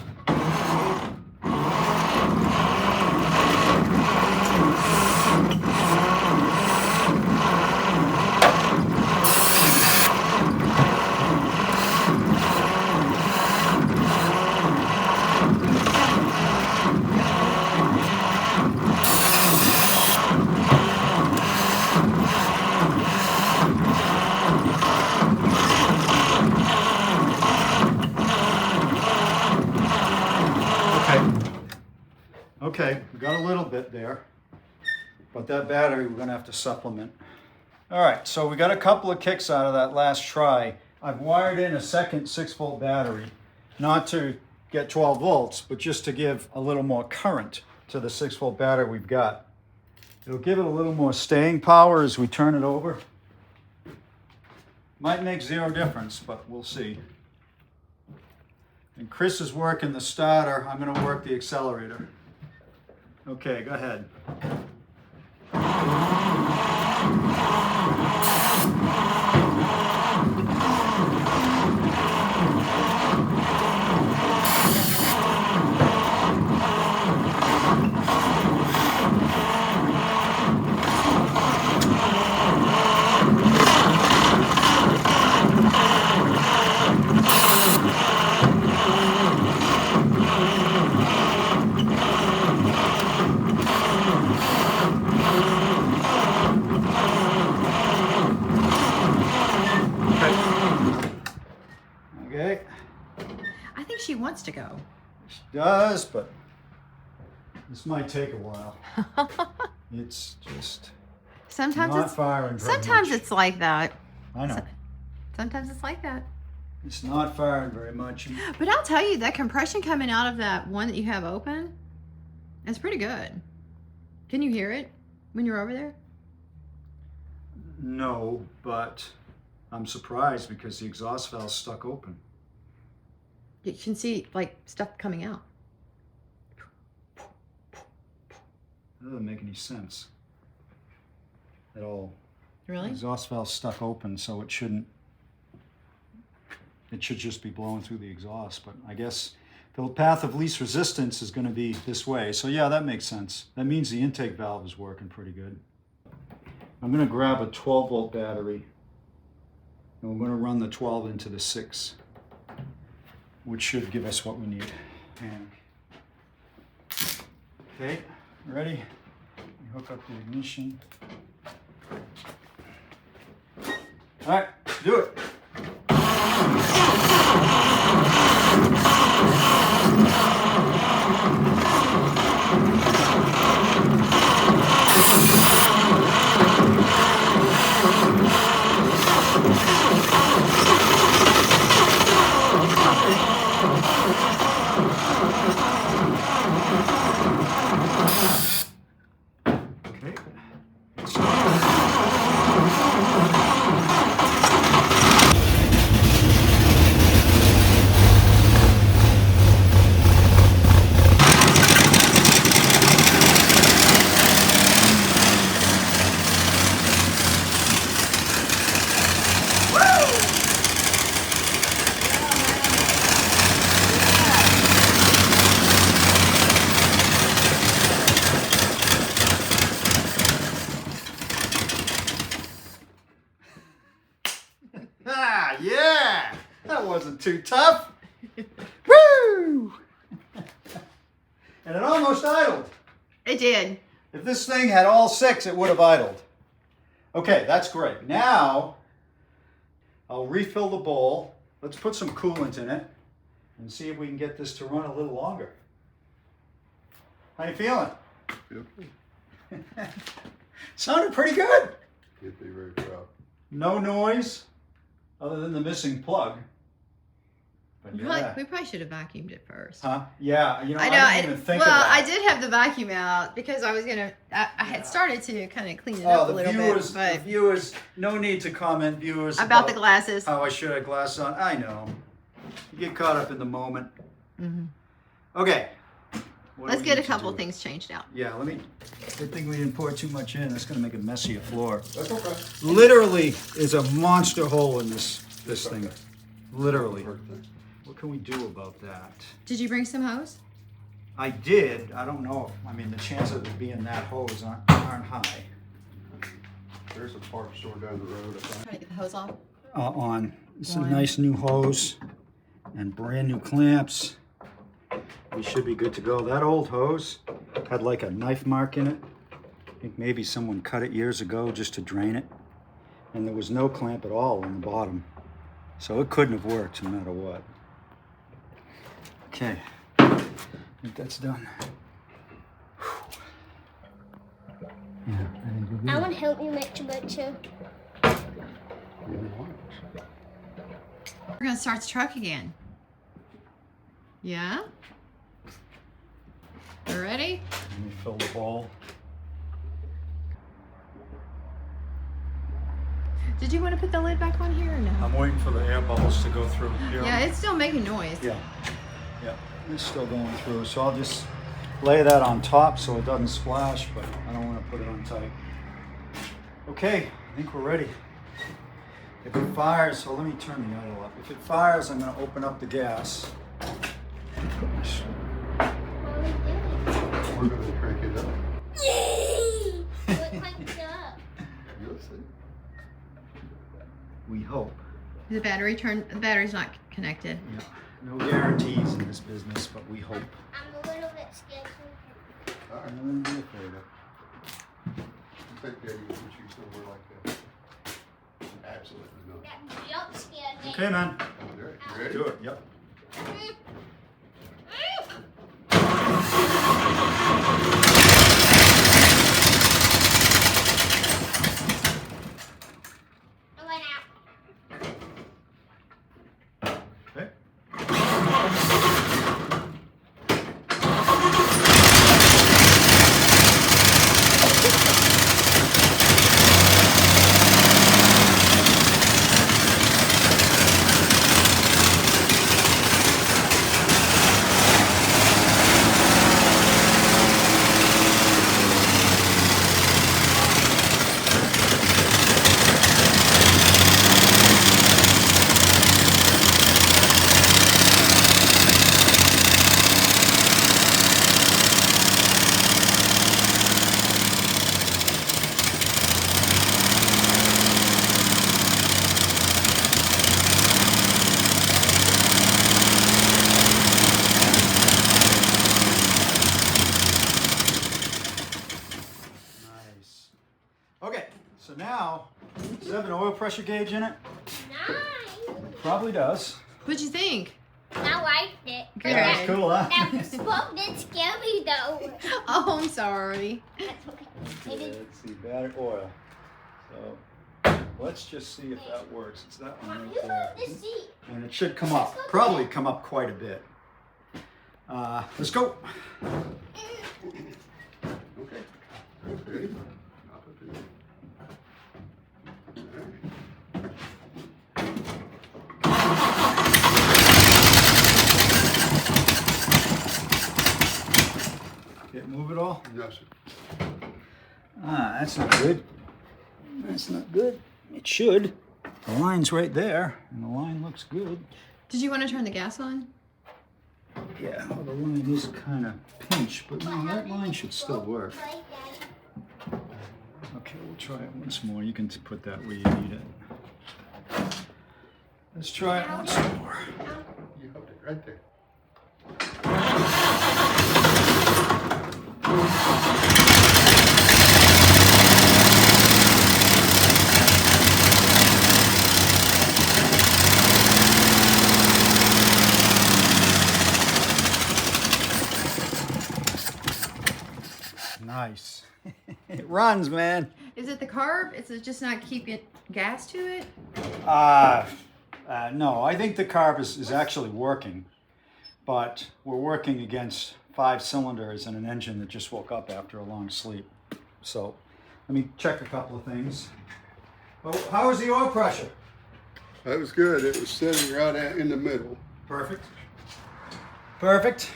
Okay, we got a little bit there, but that battery we're gonna have to supplement. All right, so we got a couple of kicks out of that last try. I've wired in a second 6-volt battery, not to get 12 volts, but just to give a little more current to the 6-volt battery we've got. It'll give it a little more staying power as we turn it over. Might make zero difference, but we'll see. And Chris is working the starter. I'm gonna work the accelerator. Okay, go ahead. Okay. I think she wants to go. She does, but this might take a while. It's just Sometimes not it's firing very sometimes much. it's like that. I know. Sometimes it's like that. It's not firing very much. But I'll tell you, that compression coming out of that one that you have open, it's pretty good. Can you hear it when you're over there? No, but I'm surprised because the exhaust valve's stuck open. You can see like stuff coming out. That doesn't make any sense at all. Really? The exhaust valve's stuck open, so it shouldn't. It should just be blowing through the exhaust, but I guess the path of least resistance is going to be this way. So yeah, that makes sense. That means the intake valve is working pretty good. I'm going to grab a 12-volt battery, and we're going to run the 12 into the 6, which should give us what we need. And okay, ready? Hook up the ignition. All right, do it. too tough. Woo! And it almost idled. It did. If this thing had all 6, it would have idled. Okay, that's great. Now, I'll refill the bowl. Let's put some coolant in it and see if we can get this to run a little longer. How you feeling? Sounded pretty good. You'd be very proud. No noise other than the missing plug. But yeah. We probably should have vacuumed it first. Huh? Yeah, you know, I know. I didn't even think of Well, that. I did have the vacuum out because I was gonna. I had started to kind of clean it up a little bit, the but viewers, no need to comment, viewers. about the glasses. How I should have glasses on. I know. You get caught up in the moment. Mm-hmm. Okay. Let's get a couple things changed out. Yeah, let me. Good thing we didn't pour too much in. That's gonna make a messier floor. That's okay. Literally is a monster hole in this thing. Literally. What can we do about that? Did you bring some hose? I did. I don't know. I mean, the chances of it being that hose aren't high. There's a parts store down the road. I think. Trying to get the hose off. On. It's a One. nice new hose and brand new clamps. We should be good to go. That old hose had like a knife mark in it. I think maybe someone cut it years ago just to drain it. And there was no clamp at all on the bottom. So it couldn't have worked no matter what. Okay, I think that's done. Yeah, I think we're good. I want to help you make too. We're gonna start the truck again. Yeah. You ready? Let me fill the bowl. Did you want to put the lid back on here or no? I'm waiting for the air bubbles to go through. Here. Yeah, it's still making noise. Yeah, it's still going through. So I'll just lay that on top so it doesn't splash, but I don't want to put it on tight. Okay, I think we're ready. If it fires, so let me turn the idle up. If it fires, I'm going to open up the gas. We're going to crank it up. What cranked up? You'll see. We hope. The battery's not connected. Yeah. No guarantees in this business, but we hope. I'm a little bit scared. All right. I'm gonna be afraid of. I think Daddy would put you somewhere like that. Absolutely not. That jump scared me. Okay, man. All right, you ready? Do it. Yep. I went out. Okay. Nice. Okay, so now, does it have an oil pressure gauge in it? Nice. Probably does. What'd you think? I liked it. But Good. That's cool, huh? That smoke did scare me though. Oh, I'm sorry. That's okay. Maybe. Let's see, battery oil. So let's just see if that works. It's that one right You there. move the seat. And it should come up, probably come up quite a bit. Let's go. Okay. Ready? I'll put it in. All right. Did it move at all? No, sir. That's not good. That's not good. It should. The line's right there, and the line looks good. Did you want to turn the gas on? Yeah, well, the line is kind of pinched, but no, that line should still work. Play, Daddy. Okay, we'll try it once more. You can put that where you need it. Let's try it once more. You hold it right there. Nice. It runs, man. Is it the carb? Is it just not keeping gas to it? No, I think the carb is actually working, but we're working against 5 cylinders and an engine that just woke up after a long sleep. So let me check a couple of things. Oh, how was the oil pressure? That was good. It was sitting right out in the middle. Perfect. Perfect.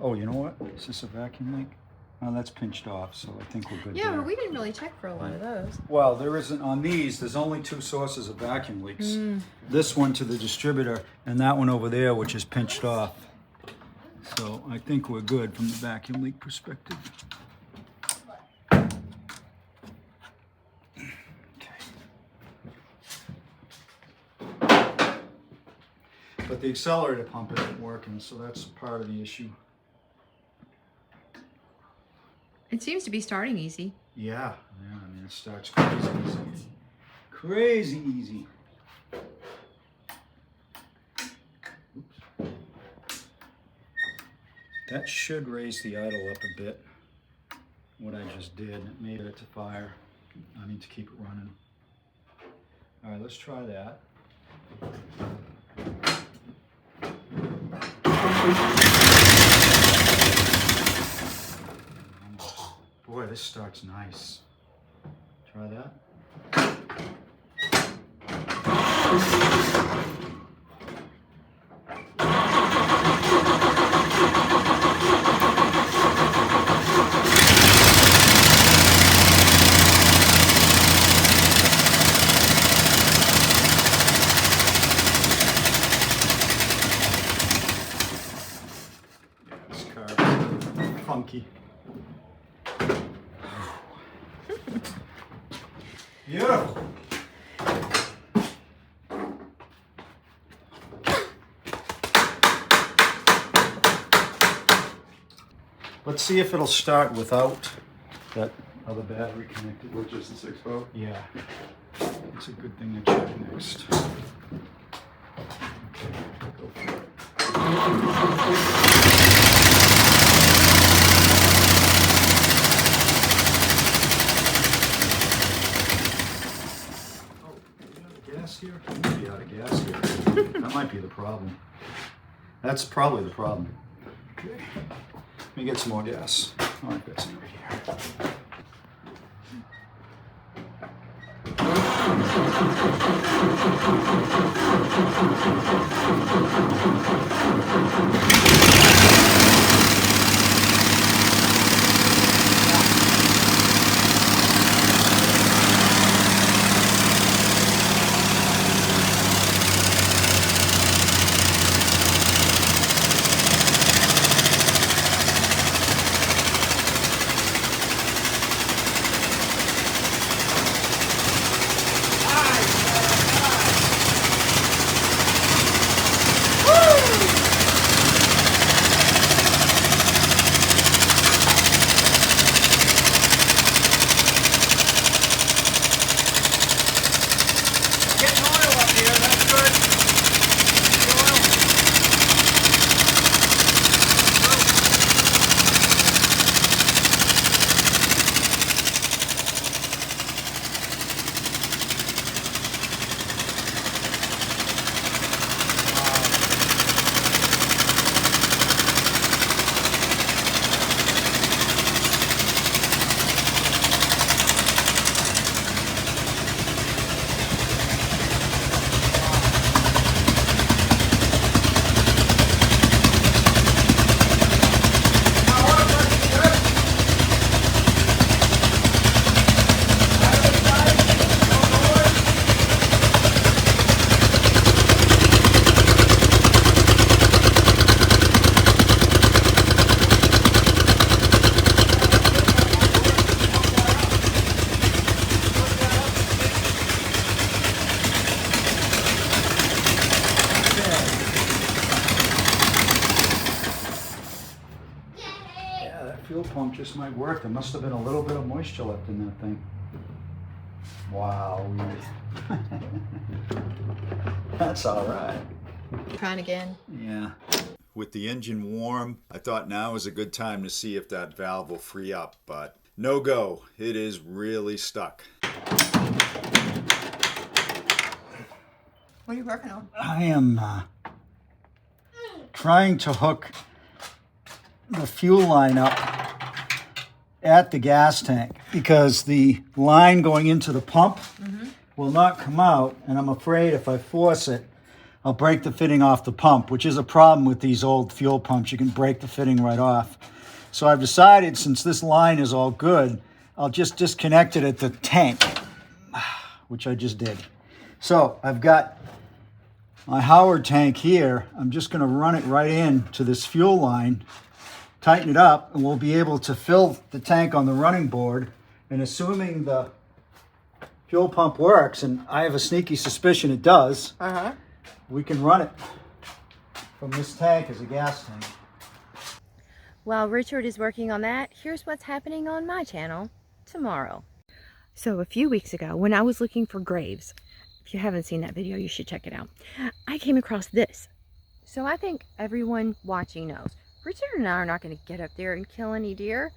Oh, you know what? Is this a vacuum leak? Oh, that's pinched off, so I think we're good Yeah, there. but we didn't really check for a lot of those. Well, there isn't on these. There's only 2 sources of vacuum leaks. This one to the distributor, and that one over there, which is pinched off. So I think we're good from the vacuum leak perspective. Okay. But the accelerator pump isn't working, so that's part of the issue. It seems to be starting easy. Yeah, I mean, it starts crazy easy. Crazy easy. Oops. That should raise the idle up a bit. What I just did, it made it to fire. I need to keep it running. All right, let's try that. Boy, this starts nice. Try that. Yeah, this car is funky. Beautiful. Let's see if it'll start without that other battery connected. Which is the 6-volt? Yeah, it's a good thing to check next. Okay, go for it. Gas here? Maybe out of gas here. That might be the problem. That's probably the problem. Okay. Let me get some more gas. Oh, I've got some right here. Woo! fuel pump just might work. There must have been a little bit of moisture left in that thing. Wow. That's all right. Trying again. Yeah. With the engine warm, I thought now is a good time to see if that valve will free up, but no go. It is really stuck. What are you working on? I am trying to hook the fuel line up at the gas tank because the line going into the pump will not come out, and I'm afraid if I force it, I'll break the fitting off the pump, which is a problem with these old fuel pumps. You can break the fitting right off. So I've decided, since this line is all good, I'll just disconnect it at the tank, which I just did. So I've got my Howard tank here. I'm just going to run it right into this fuel line, tighten it up, and we'll be able to fill the tank on the running board. And assuming the fuel pump works, and I have a sneaky suspicion it does, we can run it from this tank as a gas tank. While Richard is working on that, here's what's happening on my channel tomorrow. So a few weeks ago, when I was looking for graves, if you haven't seen that video, you should check it out, I came across this. So I think everyone watching knows, Richard and I are not going to get up there and kill any deer,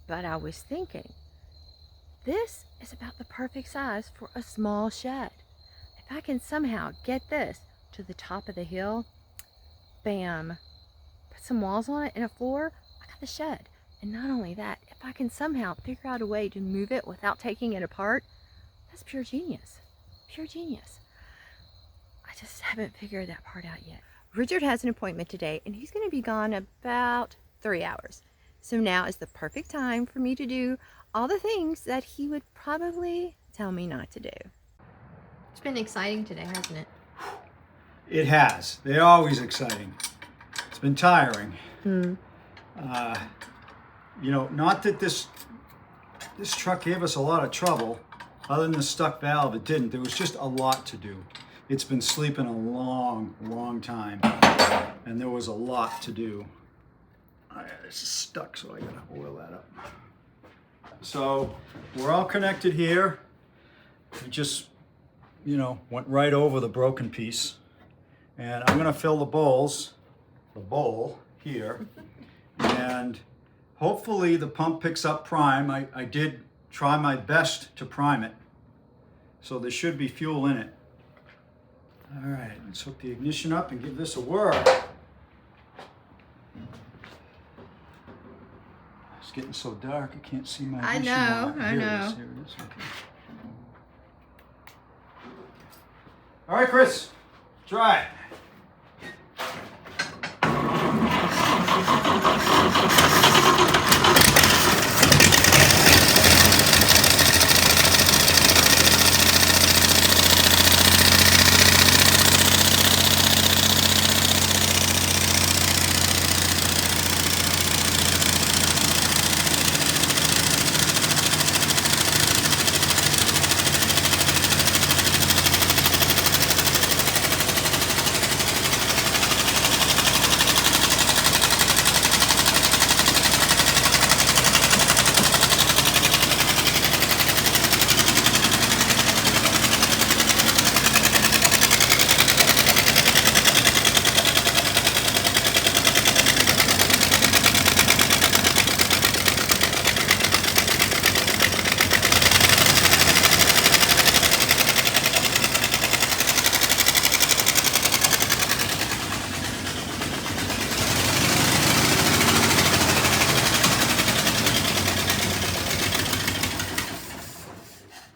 but I was thinking, this is about the perfect size for a small shed. If I can somehow get this to the top of the hill, bam, put some walls on it and a floor, I got the shed. And not only that, if I can somehow figure out a way to move it without taking it apart, that's pure genius. Pure genius. I just haven't figured that part out yet. Richard has an appointment today and he's going to be gone about 3 hours. So now is the perfect time for me to do all the things that he would probably tell me not to do. It's been exciting today, hasn't it? It has. They're always exciting. It's been tiring. You know, not that this truck gave us a lot of trouble. Other than the stuck valve, it didn't. There was just a lot to do. It's been sleeping a long, long time, and there was a lot to do. It's stuck, so I gotta oil that up. So we're all connected here. We just, you know, went right over the broken piece, and I'm gonna fill the bowl here, and hopefully the pump picks up prime. I did try my best to prime it, so there should be fuel in it. All right, let's hook the ignition up and give this a whirl. It's getting so dark I can't see my ignition. I know. Here it is. Okay. All right, Chris, try it.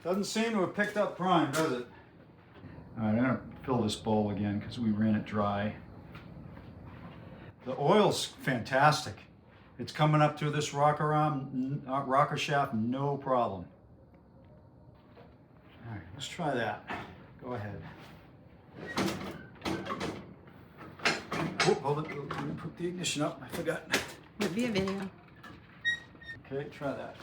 Doesn't seem to have picked up prime, does it? All right, I'm gonna fill this bowl again because we ran it dry. The oil's fantastic. It's coming up through this rocker shaft, no problem. All right, let's try that. Go ahead. Oh, hold it. Let me put the ignition up. I forgot. Would be a video. Okay, try that.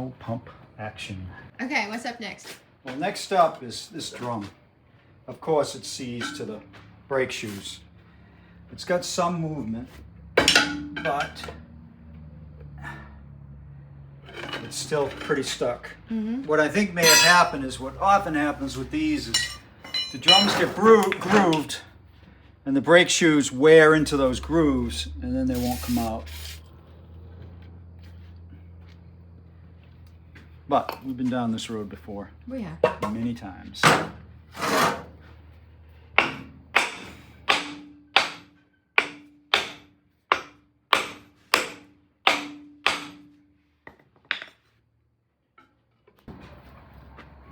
no pump action. Okay, what's up next? Well, next up is this drum. Of course, it sees to the brake shoes. It's got some movement, but it's still pretty stuck. What I think may have happened is what often happens with these is the drums get grooved and the brake shoes wear into those grooves and then they won't come out. But we've been down this road before We have. many times.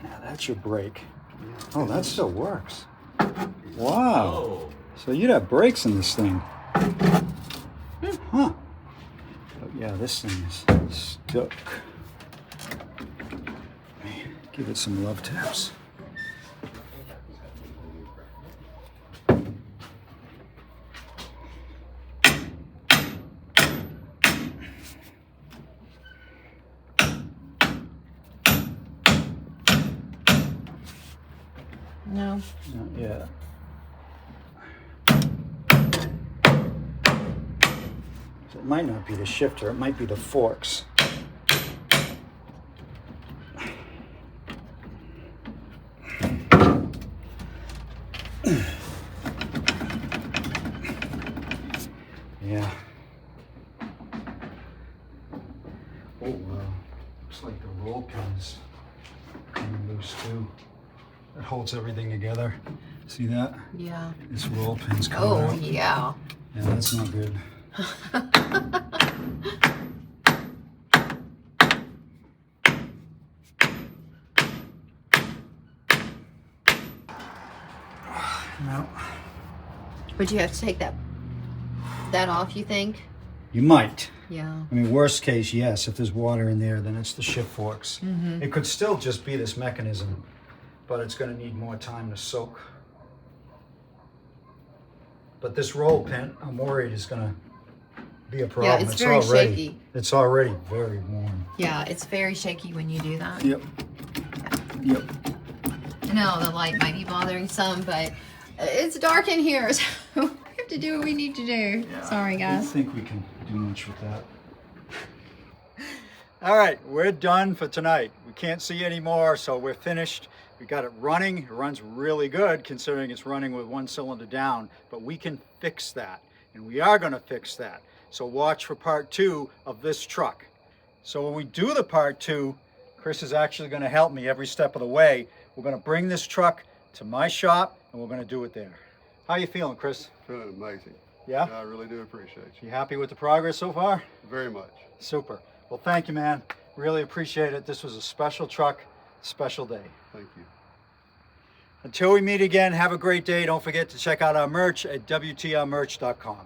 Now that's your brake. Oh, that still works. Wow. So you'd have brakes in this thing. Huh. But yeah, this thing is stuck. Give it some love taps. No. Not yet. So it might not be the shifter, it might be the forks. Yeah. Oh, wow. Looks like the roll pin's coming loose too. It holds everything together. See that? Yeah. This roll pin's coming out. Yeah. Yeah, that's not good. No. Would you have to take that off, you think? You might. Yeah. I mean, worst case, yes. If there's water in there, then it's the shift forks. It could still just be this mechanism, but it's going to need more time to soak. But this roll pin, I'm worried, is going to be a problem. Yeah, it's very shaky. It's already very warm. Yeah, it's very shaky when you do that. Yep. Yep. I know the light might be bothering some, but it's dark in here, so we have to do what we need to do. Sorry, I guys. don't think we can do much with that. All right, we're done for tonight. We can't see anymore, so we're finished. We got it running. It runs really good considering it's running with one cylinder down, but we can fix that, and we are going to fix that. So watch for part 2 of this truck. So when we do the part 2, Chris is actually going to help me every step of the way. We're going to bring this truck to my shop, and we're going to do it there. How you feeling, Chris? Feeling amazing. Yeah? I really do appreciate you. You happy with the progress so far? Very much. Super. Well, thank you, man. Really appreciate it. This was a special truck, special day. Thank you. Until we meet again, have a great day. Don't forget to check out our merch at WTRmerch.com.